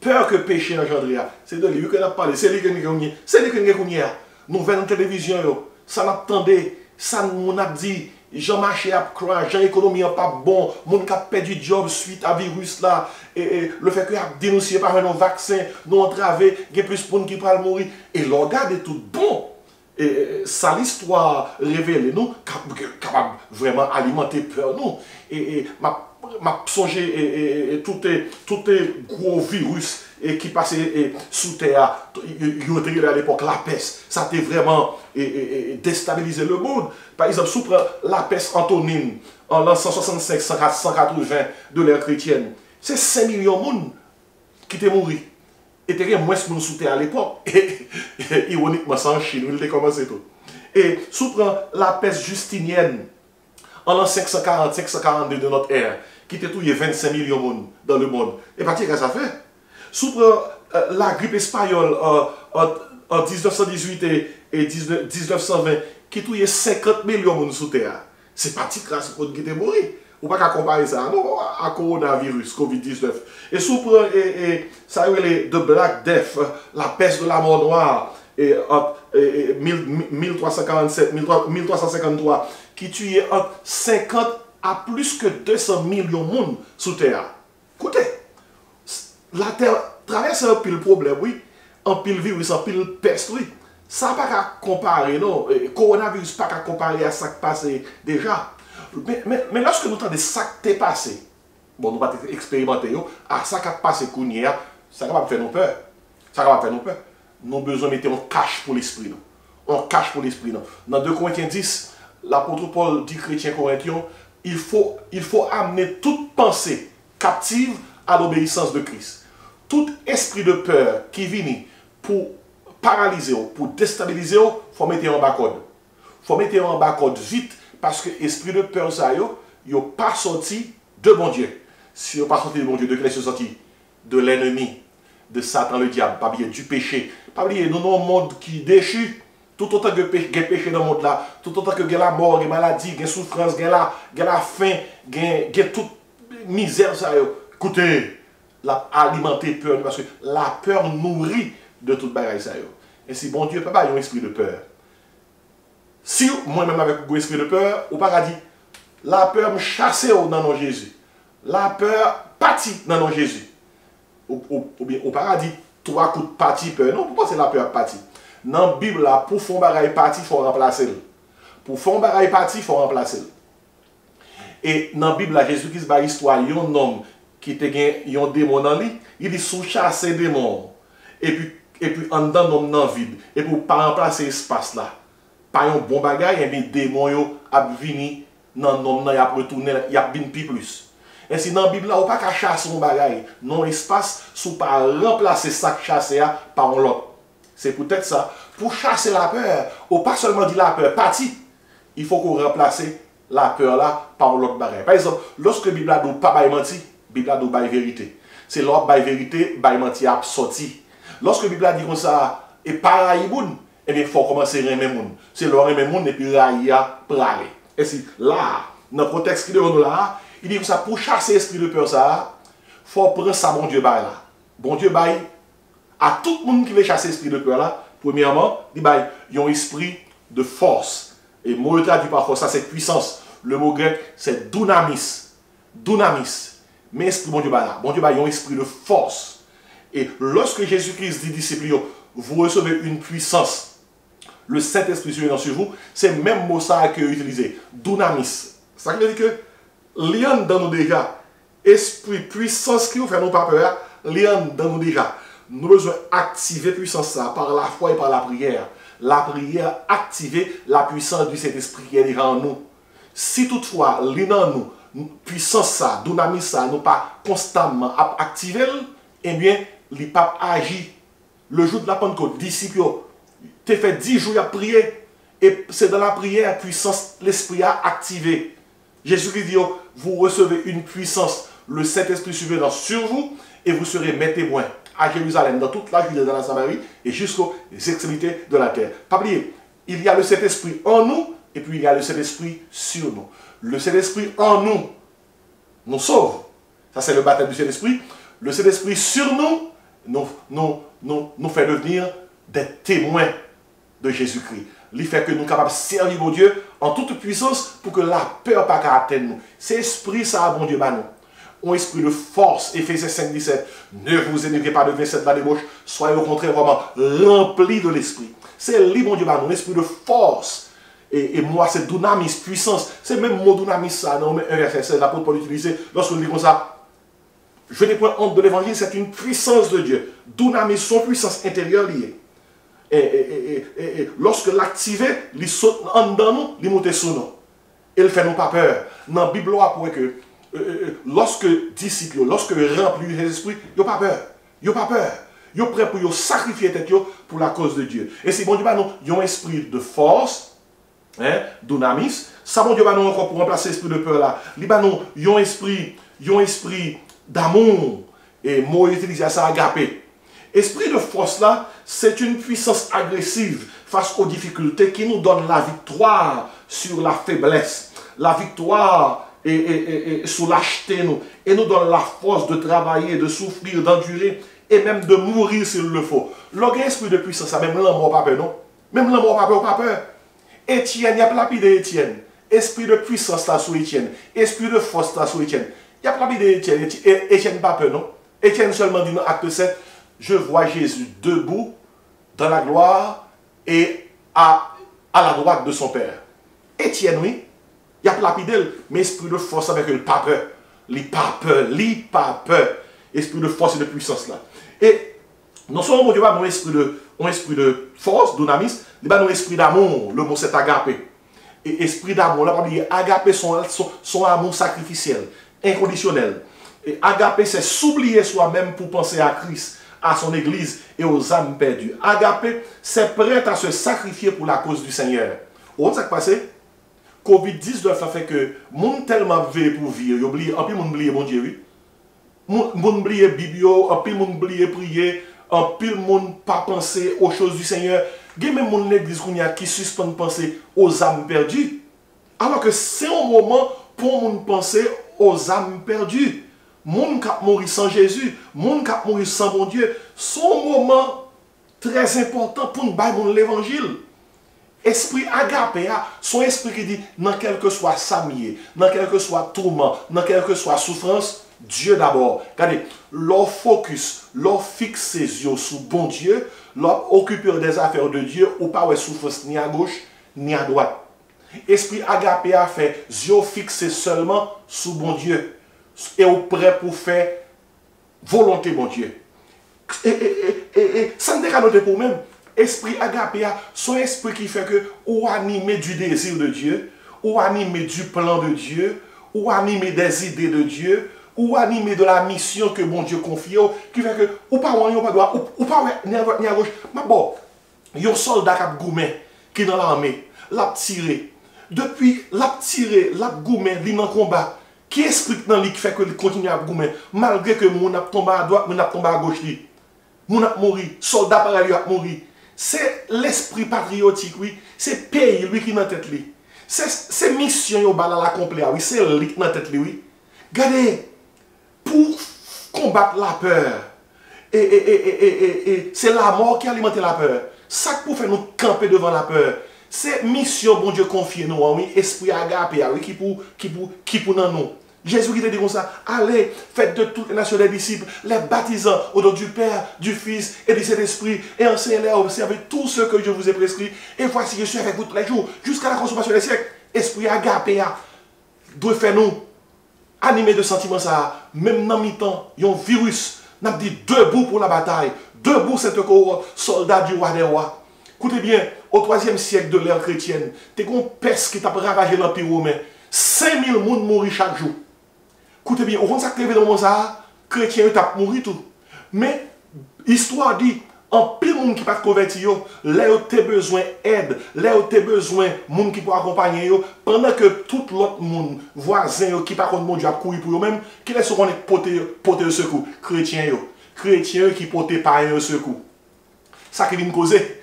Peur que péché engendre. C'est de lui que nous avons parlé. C'est lui que nous avons dit. C'est lui que nous avons dit. Nous venons de télévision, ça n'attendait, ça nous a dit. Jean marché à croire, Jean économie n'est pas bon, mon qui a perdu job suite à virus là, et le fait qu'il a dénoncé par un vaccin, nous entravé, il y a plus de monde qui peut mourir. Et le regard est tout bon. Et ça l'histoire révèle nous, capable vraiment alimenter peur nous. Et m'a songé et tout est gros virus et qui passait sous terre, il à l'époque la peste, ça a vraiment déstabilisé le monde. Par exemple, sous la peste antonine en l'an 165-180 de l'ère chrétienne, c'est 5 millions de monde qui étaient morts. Et il y a moins de monde sous terre à l'époque. Et ironiquement, c'est en Chine, il a commencé tout. Et sous la peste justinienne en l'an 540-542 de notre ère, qui était tout, il y a 25 millions de monde dans le monde. Et pas qu'est-ce que ça fait? Sous la grippe espagnole en 1918 et 1920, qui tout, il y a 50 millions de monde sous terre. C'est pas petit grâce pour qui était mort. Ou pas qu'à comparer ça non, à coronavirus, Covid-19. Et sous ça y est, de Black Death, la peste de la mort noire, et 1347-1353, qui tuait entre 50 à plus que 200 millions de monde sous terre. Écoutez, la terre traverse un pile problème, oui, un pile virus, un pile peste, oui. Ça n'a pas qu'à comparer, non. Le coronavirus n'a pas qu'à comparer à ça qui passé déjà. Mais lorsque nous entendons ça qui est passé, bon, nous ne pouvons pas expérimenter, à ça qui a passé, ça va faire nos peur. Ça va faire nos peur. Nous avons besoin de mettre un cache pour l'esprit. On cache pour l'esprit. Dans 2 Corinthiens 10, l'apôtre Paul dit chrétien corinthien, il faut amener toute pensée captive à l'obéissance de Christ. Tout esprit de peur qui vient pour paralyser, pour déstabiliser, il faut mettre en bas code. Il faut mettre en bas code vite parce que l'esprit de peur, ça, il n'est pas sorti de bon Dieu. Si il n'est pas sorti de bon Dieu, de qui est sorti? De l'ennemi, de Satan le diable, pas bien du péché. Pas oublier, nous avons un monde qui déchu. Tout autant que il y a péché dans le monde là, tout autant que il y a la mort, il y a la maladie, il y a la souffrance, il y a la faim, il y a toute misère. Ça, écoutez, la alimenter peur, parce que la peur nourrit de toute bagaille. Et si bon Dieu ne peut pas y avoir un esprit de peur. Si moi-même avec un esprit de peur, au paradis, la peur me chasse dans le nom de Jésus. La peur partit dans le nom de Jésus. Ou bien au paradis, 3 coups de parti peur. Non, pourquoi c'est la peur partie? Dans la Bible, là, pour faire un bagaille parti, il faut remplacer. Pour faire un bagaille parti, il faut remplacer. Et dans la Bible, Jésus-Christ a l'histoire d'un homme qui était un démon dans lui. Il dit sous chasser des démons. Et puis en dedans, l'homme dans le vide. Et pour ne pas remplacer l'espace là. Par un bon bagaille, et bien les démons ont venu dans l'homme, ils ont retourné, ils ont venu plus. Et si dans la Bible, là, on ne peut pas chasser un bagaille. Non, l'espace, sous pas remplacer ça chasser par un autre. C'est peut-être ça. Pour chasser la peur, ou pas seulement dire la peur, partie, il faut qu'on remplace la peur là par l'autre bagaille. Par exemple, lorsque la Bible a dit pas menti, la Bible a dit la vérité. C'est l'autre vérité, la menti a sorti. Lorsque la Bible a dit comme ça, et pareil, eh bien, il faut commencer à aimer les gens. C'est leur aimer les gens et puis raïa pralé. Et si là, dans le contexte qui est nous là, il dit que ça pour chasser l'esprit de peur, ça, il faut prendre ça, bon Dieu, bail là. Bon Dieu, bail à tout le monde qui veut chasser l'esprit de peur là, premièrement, il y a un esprit de force. Et moi, je traduis par force, ça c'est puissance. Le mot grec, c'est dunamis. Dunamis. Mais esprit, bon Dieu, bail là. Bon Dieu, bail, il y a un esprit de force. Et lorsque Jésus-Christ dit disciples, vous recevez une puissance. Le Saint-Esprit sur vous, c'est le même mot ça que utilisé. Dunamis. Ça veut dire que l'ien dans nous déjà. Esprit, puissance qui vous fait nous pas peur, l'ien dans nous déjà. Nous devons activer puissance ça par la foi et par la prière. La prière active la puissance du Saint-Esprit qui est déjà en nous. Si toutefois, l'inan nous, puissance ça, dynamique ça, nous pas constamment activer, eh bien, les papes agit. Le jour de la Pentecôte, disciples, tu fait 10 jours à prier. Et c'est dans la prière, puissance, l'Esprit a activé. Jésus-Christ dit, vous recevez une puissance, le Saint-Esprit survenant sur vous, et vous serez mes témoins à Jérusalem, dans toute la Judée, dans la Samarie, et jusqu'aux extrémités de la terre. Pas oublier, il y a le Saint-Esprit en nous, et puis il y a le Saint-Esprit sur nous. Le Saint-Esprit en nous nous sauve. Ça, c'est le baptême du Saint-Esprit. Le Saint-Esprit sur nous nous fait devenir des témoins de Jésus-Christ. Il fait que nous sommes capables de servir mon Dieu en toute puissance pour que la peur pas atteigne nous. C'est l'esprit, ça, bon Dieu, bah nous. Un esprit de force, Éphésiens 5, 17. Ne vous énervez pas de 27 de la débauche, soyez au contraire vraiment remplis de l'esprit. C'est lui, mon Dieu, bah nous, un esprit de force. Et moi, c'est dunamis, puissance. C'est même le mot dunamis, ça, non, mais un verset 16, l'apôtre Paul utilisé lorsque nous dit comme ça. Je n'ai point honte de l'évangile, c'est une puissance de Dieu. Dunamis, son puissance intérieure liée. Et lorsque l'activer, il saute en dedans nous, il monte sur nous. Il ne fait nous pas peur. Dans la Bible, on voit que lorsque disciples, lorsque remplis de l'esprit, ils n'ont pas peur. Ils n'ont pas peur. Ils sont prêts pour sacrifier tête pour la cause de Dieu. Et si bon Dieu, ils ont un esprit de force, dunamis. Ça, bon Dieu, nous encore pour remplacer l'esprit de peur là. Ils ont un esprit d'amour. Et moi, utilisé ça agapé. Esprit de force là, c'est une puissance agressive face aux difficultés qui nous donne la victoire sur la faiblesse, la victoire sur lâcheté nous, et nous donne la force de travailler, de souffrir, d'endurer, et même de mourir s'il le faut. L'esprit de puissance, ça, même l'amour pas peur, non? Même l'amour pas peur. Étienne, il y a lapidé Étienne. Esprit de puissance là sur Étienne. Esprit de force là sur Étienne. Il y a lapidé Étienne. Étienne pas peur, non? Étienne seulement dit dans acte 7, je vois Jésus debout dans la gloire et à la droite de son Père. Étienne, oui, il y a lapidé, mais esprit de force avec le pas peur. Il pas peur. Esprit de force et de puissance là. Et non seulement, mon Dieu, un esprit de force, dunamis, il y a un esprit d'amour. Le mot c'est agapé. Et esprit d'amour, là, agapé son amour sacrificiel, inconditionnel. Et agapé, c'est s'oublier soi-même pour penser à Christ, à son Église et aux âmes perdues. Agapé, c'est prêt à se sacrifier pour la cause du Seigneur. Vous voyez ce qui s'est passé? Covid-19 a fait que les gens tellement veillent pour vivre, en plus les gens oublient mon Dieu, oui. Les gens oublient la Bible, en plus les gens oublient prier, en plus les gens pas penser aux choses du Seigneur. Il y a même des gens l'église qui suspendent penser aux âmes perdues. Alors que c'est un moment pour les gens penser aux âmes perdues. Les gens qui mourent sans Jésus, les gens qui mourent sans bon Dieu, c'est un moment très important pour nous donner l'évangile. Esprit agapé, son esprit qui dit, dans quel que soit samier, dans quel que soit tourment, dans quel que soit souffrance, Dieu d'abord. Regardez, leur focus, leur fixe ses yeux sur bon Dieu, leur occuper des affaires de Dieu, ou pas de souffrance ni à gauche, ni à droite. Esprit agapé a fait, yeux fixés seulement sur bon Dieu, et au prêt pour faire volonté bon Dieu. Et ça ne dérange pas pour même. Esprit agapé, son esprit qui fait que ou animé du désir de Dieu, ou animé du plan de Dieu, ou animé des idées de Dieu, ou animé de la mission que mon Dieu confie, qui fait que ou pas ou pas droit, ou pas ni à droite ni à gauche. Mais bon, il y a un soldat qui est dans l'armée, l'a tiré. Depuis l'a tiré, l'a goumé, il est dans le combat. Qui explique dans lui qui fait que il continue à goumer, malgré que mon a tombé à droite, mon a tombé à gauche. Mon a mouru, soldat pareil a mouru. C'est l'esprit patriotique, oui. C'est pays, lui, qui est dans la tête, lui. C'est mission, yo, bala la complet, oui. C'est lui qui est dans la tête, oui. Regardez, pour combattre la peur, et c'est la mort qui alimente la peur. Ça pour faire nous camper devant la peur. C'est mission, bon Dieu, confier nous, oui. Esprit agapé, oui, qui pour nous. Jésus qui te dit comme ça, allez, faites de toutes les nations des disciples, les baptisant au nom du Père, du Fils et du Saint-Esprit, et enseignez-les à observer tout ce que je vous ai prescrit. Et voici, je suis avec vous tous les jours, jusqu'à la consommation des siècles. Esprit agapé doit faire nous animer de sentiments ça. Même dans mi-temps, il y a un virus, nous avons dit debout pour la bataille, debout cette cohorte, soldat du roi des rois. Écoutez bien, au 3e siècle de l'ère chrétienne, t'es une peste qui t'a ravagé l'Empire romain. 5000 personnes mourent chaque jour. Écoutez bien, on sait que dans ça, chrétiens t'a mouru tout. Mais l'histoire dit, en pile monde qui pas converti yo, là où t'as besoin d'aide, là où t'as besoin monde qui peut accompagner yo, pendant que tout l'autre monde voisin yo qui pas contre mon Dieu a courir pour eux même, qui laisse qu'on est porter secours, chrétiens qui porter pas un secours. Ça qui vient causer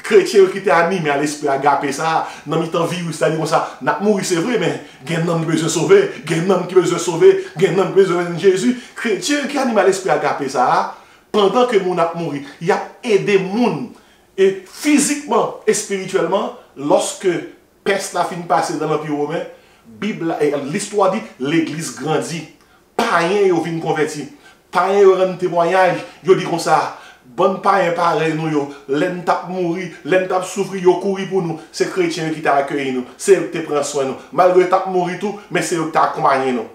chrétien qui était animé à l'esprit agapé ça, dans le temps virus, c'est-à-dire comme ça, n'a mourir c'est vrai, mais il y a un homme qui besoin sauver, il y a un homme qui besoin sauver, il y a un homme qui besoin de Jésus. Chrétien qui anime à l'esprit agapé ça, pendant que mon a mouru, il a aidé moun et physiquement et spirituellement, lorsque peste la fin passé dans l'Empire romain, Bible et l'histoire dit l'église grandit. Païen yo vinn converti. Païen yo rend témoignage, yo dit comme ça. Bonne païen pareil nous yo, l'en tap mourir, l'en tap souffrir, yo courir pour nous. C'est chrétien qui t'a accueilli nous, c'est eux qui te prend soin nous. Malgré tap mourir tout, mais c'est eux qui t'a accompagné nous.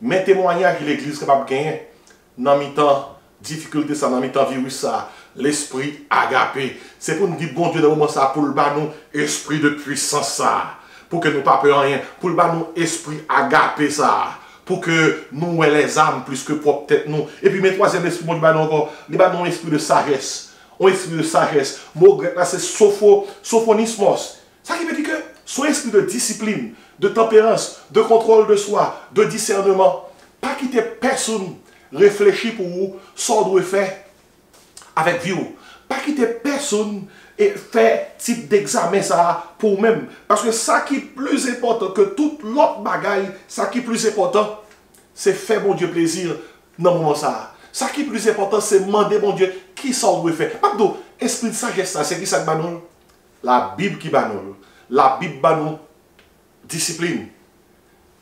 Mais témoignage de l'église capable de gagner dans mi-temps difficulté ça, dans mi-temps virus ça, l'esprit agapé. C'est pour nous dire bon Dieu dans le moment ça, pour le bas nous esprit de puissance ça, pour que nous pas peur rien, pour le bas nous esprit agapé ça. Pour que nous ayons les âmes plus que propre tête nous. Et puis, mes troisième esprit, mon Dieu, encore, il y a un esprit de sagesse. Un esprit de sagesse. Mot grec là, c'est sophonismos. Ça qui veut dire que son esprit de discipline, de tempérance, de contrôle de soi, de discernement, pas quitter personne réfléchir pour vous, ça doit faire avec vous. Pas quitter personne et faire type d'examen ça pour même. Parce que ça qui est plus important que toute l'autre bagaille, ça qui est plus important, c'est faire mon Dieu plaisir dans le moment ça. Ça qui est plus important, c'est demander mon Dieu qui ça doit faire. Pardon, esprit de sagesse, c'est qui ça qui nous? La Bible qui bat nous. La Bible bat nous discipline,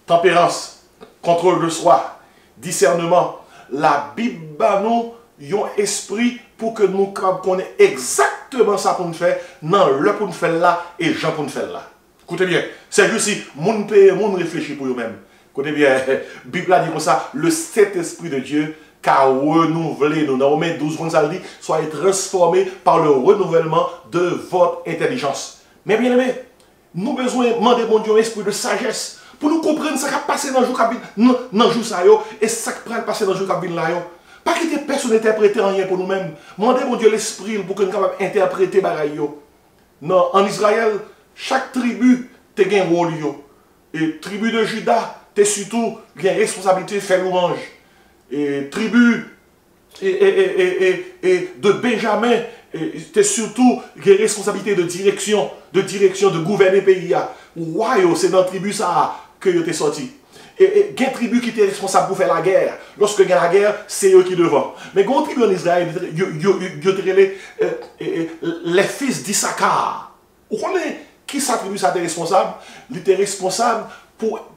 tempérance, contrôle de soi, discernement. La Bible bat nous un esprit pour que nous connaissions exactement ça pour nous faire, non, le pour nous faire là et Jean pour nous faire là. Écoutez bien, c'est juste si moun paye, moun réfléchit pour eux-mêmes. Écoutez bien, la Bible a dit comme ça, le Saint-Esprit de Dieu qu'a renouvelé nous. Dans Romains 12, ça dit, soyez transformés par le renouvellement de votre intelligence. Mais bien aimé, nous avons besoin de demander mon Dieu un esprit de sagesse pour nous comprendre ce qui a passé dans le jour ça et ce qui va passer dans le jour là. Pas quitter personne interpréter rien pour nous-mêmes. Demandez mon Dieu l'esprit pour que nous puissions interpréter bagaille. Non, en Israël, chaque tribu a un rôle. Et tribu de Juda, tu surtout une responsabilité de faire louange. Et tribu et de Benjamin, tu surtout une responsabilité de direction, de gouverner le pays. Wow, c'est dans la tribu ça que tu es sorti. Et il y a une tribu qui était responsable pour faire la guerre. Lorsque il y a la guerre, c'est eux qui devant. Mais il y a une tribu en Israël, les fils d'Issachar. Vous connaissez qui sa tribu ça était responsable? Il était responsable pour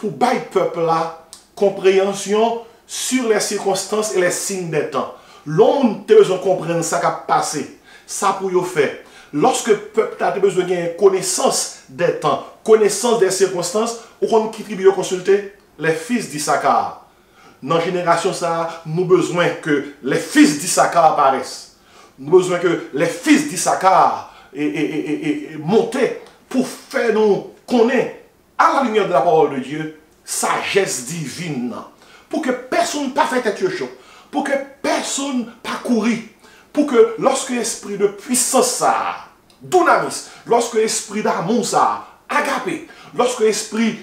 bailler le peuple là compréhension sur les circonstances et les signes des temps. L'homme a besoin de comprendre ça qui a passé. Ça pour y faire. Lorsque le peuple a besoin de connaissance des temps, connaissance des circonstances, on qui tribu consulter les fils d'Issachar. Dans la génération ça, nous avons besoin que les fils d'Issachar apparaissent. Nous avons besoin que les fils d'Issachar montent pour faire nous connaître à la lumière de la parole de Dieu sagesse divine. Pour que personne ne fasse tête chaud. Pour que personne ne pas courir. Pour que lorsque l'esprit de puissance ça, dynamis, lorsque l'esprit d'amour ça, agapé, lorsque l'esprit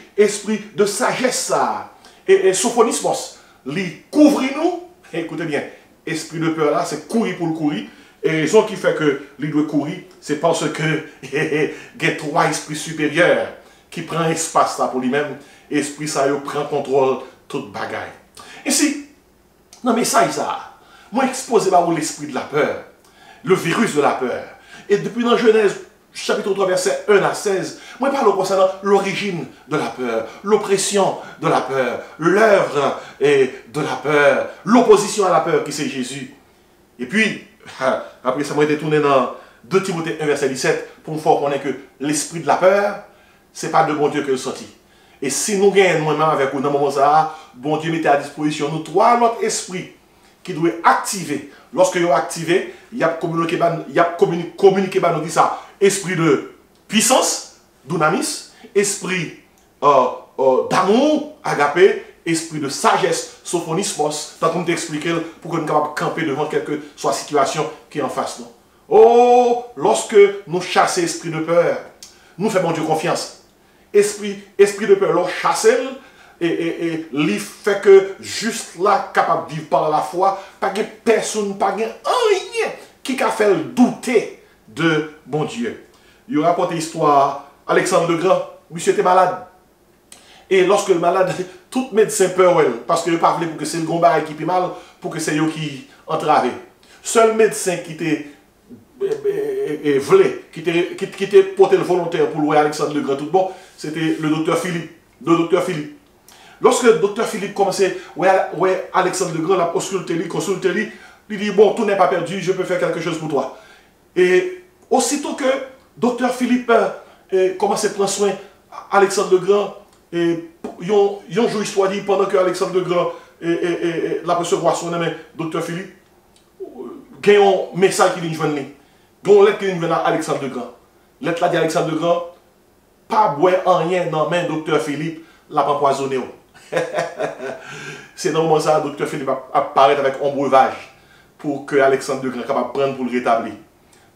de sagesse ça, et sophonismos, lui couvre nous, écoutez bien, esprit de peur là, c'est courir pour le courir, et raison qui fait que lui doit courir, c'est parce que il y a trois esprits supérieurs qui prennent espace là pour lui-même, esprit ça, il prend contrôle toute bagaille. Ici, dans le message ça, moi exposé par l'esprit de la peur, le virus de la peur. Et depuis dans Genèse, chapitre 3, verset 1 à 16, moi je parle concernant l'origine de la peur, l'oppression de la peur, l'œuvre de la peur, l'opposition à la peur qui c'est Jésus. Et puis, après ça m'a été tourné dans 2 Timothée 1, verset 17, pour me faire connaître que l'esprit de la peur, ce n'est pas de bon Dieu que le sorti. Et si nous gagnons nous-mêmes avec nous dans le moment ça, bon Dieu mettait à disposition nous trois autres esprits qui doit activer. Lorsque vous activez, il y a communiqué, nous dit ça, esprit de puissance, dunamis, esprit d'amour, agapé, esprit de sagesse, sophonismos, tant qu'on t'explique pour que nous soyons capables de camper devant quelque soit situation qui est en face nous. Oh, lorsque nous chassons l'esprit de peur, nous faisons Dieu confiance. Esprit de peur, l'on chasse et il fait que juste là, capable de vivre par la foi, pas de personne, pas de rien qui a fait douter de bon Dieu. Il raconte l'histoire, Alexandre le Grand, monsieur était malade. Et lorsque le malade, tout médecin peur, parce que il pas voulu pour que c'est le gomba qui est mal, pour que c'est eux qui entravé. Seul médecin qui était voulait, qui était porté le volontaire pour louer Alexandre le Grand tout bon, c'était le docteur Philippe. Lorsque le docteur Philippe commençait, ouais, Alexandre le Grand l'a consulté, il dit, bon, tout n'est pas perdu, je peux faire quelque chose pour toi. Et aussitôt que docteur Philippe commençait à prendre soin Alexandre le Grand, et yon jour histoire dit, pendant que Alexandre le Grand la recevoir son nom, docteur Philippe, il y a un message qui vient de lui. Il y a une lettre qui vient à Alexandre le Grand. Lettre là dit Alexandre le Grand, pas boire en rien dans main docteur Philippe, l'a empoisonné. C'est normalement ça, docteur Philippe apparaît avec un breuvage pour que Alexandre le Grand soit capable de prendre pour le rétablir.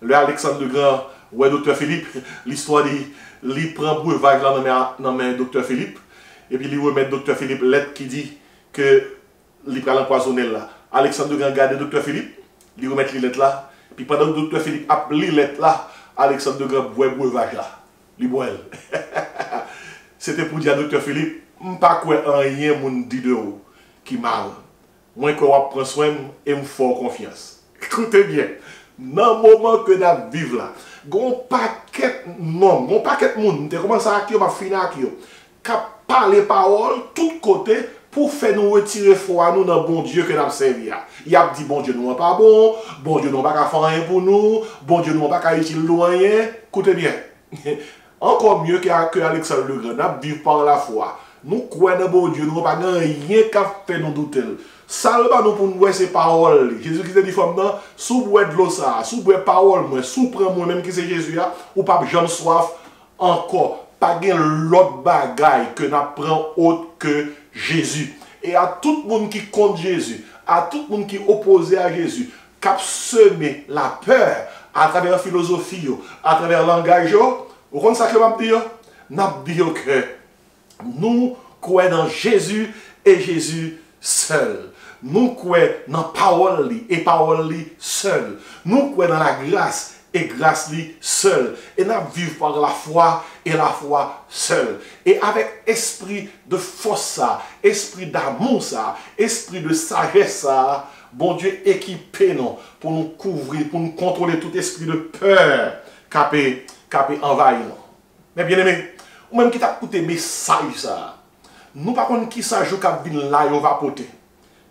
Le Alexandre le Grand, ouais, docteur Philippe, l'histoire dit, il prend breuvage là dans main docteur Philippe, et puis il remet docteur Philippe lettre qui dit que il va l'empoisonner là. Alexandre le Grand garde docteur Philippe, il remet les lettres là, puis pendant que docteur Philippe a les lettres là, Alexandre le Grand boit breuvage là. Il boit. C'était pour dire à docteur Philippe, je ne sais pas rien mon dit de vous qui mal. Moi, je prends soin et je fais confiance. Écoutez bien, dans le moment que nous vivons là, il y a un paquet de monde, un paquet de monde, qui commence à finir avec eux, qui parle les paroles, tout côté, pour faire nous retirer foi nous dans le bon Dieu que nous avons servi. Il a dit, bon Dieu, nous n'est pas bon Dieu, nous n'a pas faire rien pour nous, bon Dieu, nous n'a pas utiliser rien. Écoutez bien. Encore mieux que Alexandre le Grand, nous vivons par la foi. Nous croyons dans bon Dieu, nous n'avons pas rien qui fait nous douter. Salva nous pour nous voir ces paroles. Jésus qui dit femme non, sous boire de l'eau ça, sous boire parole moi, sous prendre moi même qui c'est Jésus ou pas jamais soif encore. Pas gain l'autre bagaille que n'a prend autre que Jésus. Et à tout le monde qui compte Jésus, à tout le monde qui est opposé à Jésus, qui a semé la peur à travers la philosophie, à travers le langage, vous comprenez ça que je veux dire? N'a dit que nous croyons dans Jésus et Jésus seul. Nous croyons dans la parole et parole seul. Nous croyons dans la grâce et grâce seul. Et nous vivons par la foi et la foi seule. Et avec esprit de force, esprit d'amour, esprit de sagesse, bon Dieu équipé nous pour nous couvrir, pour nous contrôler tout esprit de peur qui a envahi nous. Mais bien aimé, ou même qui t'a écouté message ça, nous par contre qui ça joue qui vient là et on va porter.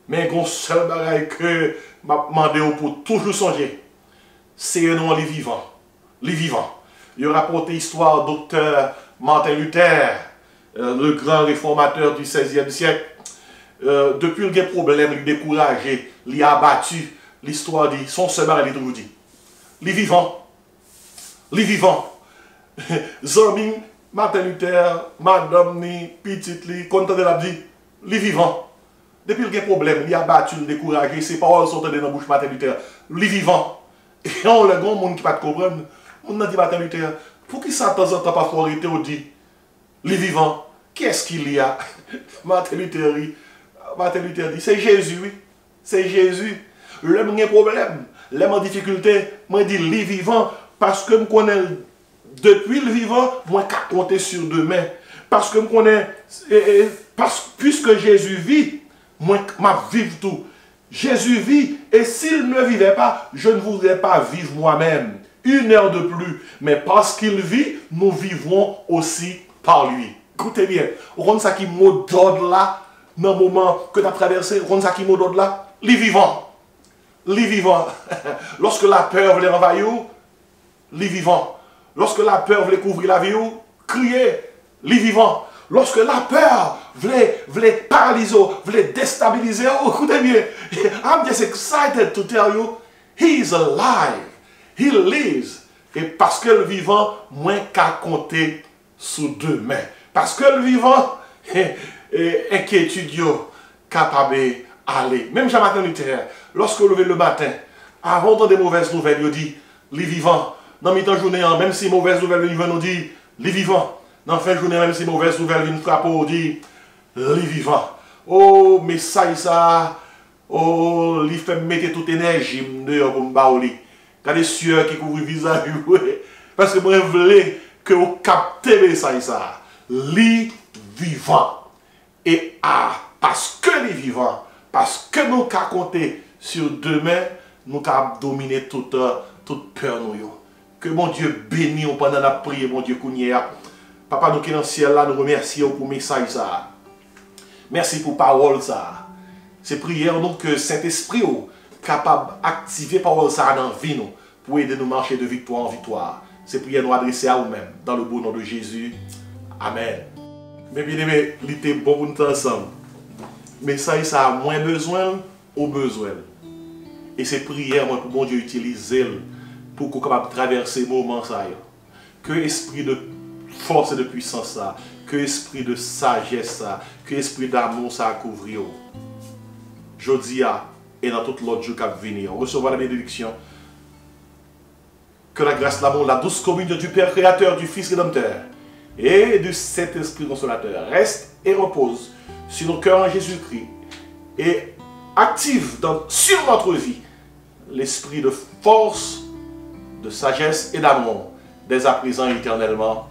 Mais un seul bagage que m'a demandé pour toujours songer, c'est un nom les vivants. Les vivants. Il a rapporté l'histoire du docteur Martin Luther, le grand réformateur du XVIe siècle. Depuis le problème, il a découragé, il a abattu. L'histoire dit, son seul bagage, il toujours dit. Les vivants. Les vivants. Zami, Martin Luther, madame ni, petite li, content de la dit, les vivants. Depuis le problème, il a battu, il a découragé, ses paroles sont dans la bouche de Martin Luther. Les vivants. Et on le grand monde qui ne peut pas comprendre. On a dit Martin Luther, pour qui ça de temps en temps pas arrêter on dit les vivants, qu'est-ce qu'il y a? Martin Luther dit, c'est Jésus, oui. C'est Jésus. L'homme a un problème. L'homme en difficulté, moi dit les vivants, parce que je connais depuis le vivant, moi je compter sur demain. Parce que je connais, puisque Jésus vit, moi je vis tout. Jésus vit, et s'il ne vivait pas, je ne voudrais pas vivre moi-même. Une heure de plus. Mais parce qu'il vit, nous vivrons aussi par lui. Écoutez bien, vous comprenez ça qui mot d'ordre là, dans le moment que tu as traversé, vous comprenez ça qui mot d'ordre là? Les vivants. Les vivants. Lorsque la peur voulait envahir, les vivants. Lorsque la peur voulait couvrir la vie, criez, les vivants. lorsque la peur voulait paralyser, voulait déstabiliser, oh, écoutez bien, I'm just excited to tell you, he is alive, he lives. Et parce que le vivant, moins qu'à compter sous deux mains. Parce que le vivant, inquiétude, capable d'aller. Même Jean-Martin Luther, lorsque vous levez le matin, avant d'entendre des mauvaises nouvelles, il dit, les vivants, dans mi-temps journée, même si mauvaises nouvelles viennent, nous dit, les vivants. Dans la fin de journée, même si mauvaises nouvelles viennent frapper, on dit, les vivants. Oh, mais ça, oh, il fait mettre toute énergie dehors pour me baouli. Quand les sueurs qui couvrent le visage, parce que moi, je voulais que vous captez ça, les vivants. Et parce que les vivants, parce que nous avons compté sur demain, nous avons dominé toute peur. Que mon Dieu bénisse pendant la prière, mon Dieu, Kounia. Papa, nous qui dans le ciel là, nous remercions pour le message ça. Merci pour la parole ça. C'est prière donc que Saint-Esprit est capable d'activer la parole ça dans la vie nous, pour aider nous à marcher de victoire en victoire. C'est prière nous adresser à vous-même, dans le beau nom de Jésus. Amen. Mais bien aimé, il était bon pour nous ensemble. Mais ça a moins besoin au besoin. Et c'est prière moi pour mon Dieu utiliser pour qu'on soit capable de traverser le moment ça. Que l'esprit de force et de puissance ça, que l'esprit de sagesse ça, que l'esprit d'amour ça a couvrir. Jeudi et dans tout l'autre jour qui va venir, on recevra la bénédiction. Que la grâce, l'amour, la douce communion du Père créateur, du Fils rédempteur et du Saint-Esprit consolateur reste et repose sur nos cœurs en Jésus-Christ et active sur notre vie l'esprit de force, de sagesse et d'amour dès à présent et éternellement.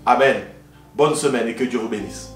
Amen. Bonne semaine et que Dieu vous bénisse.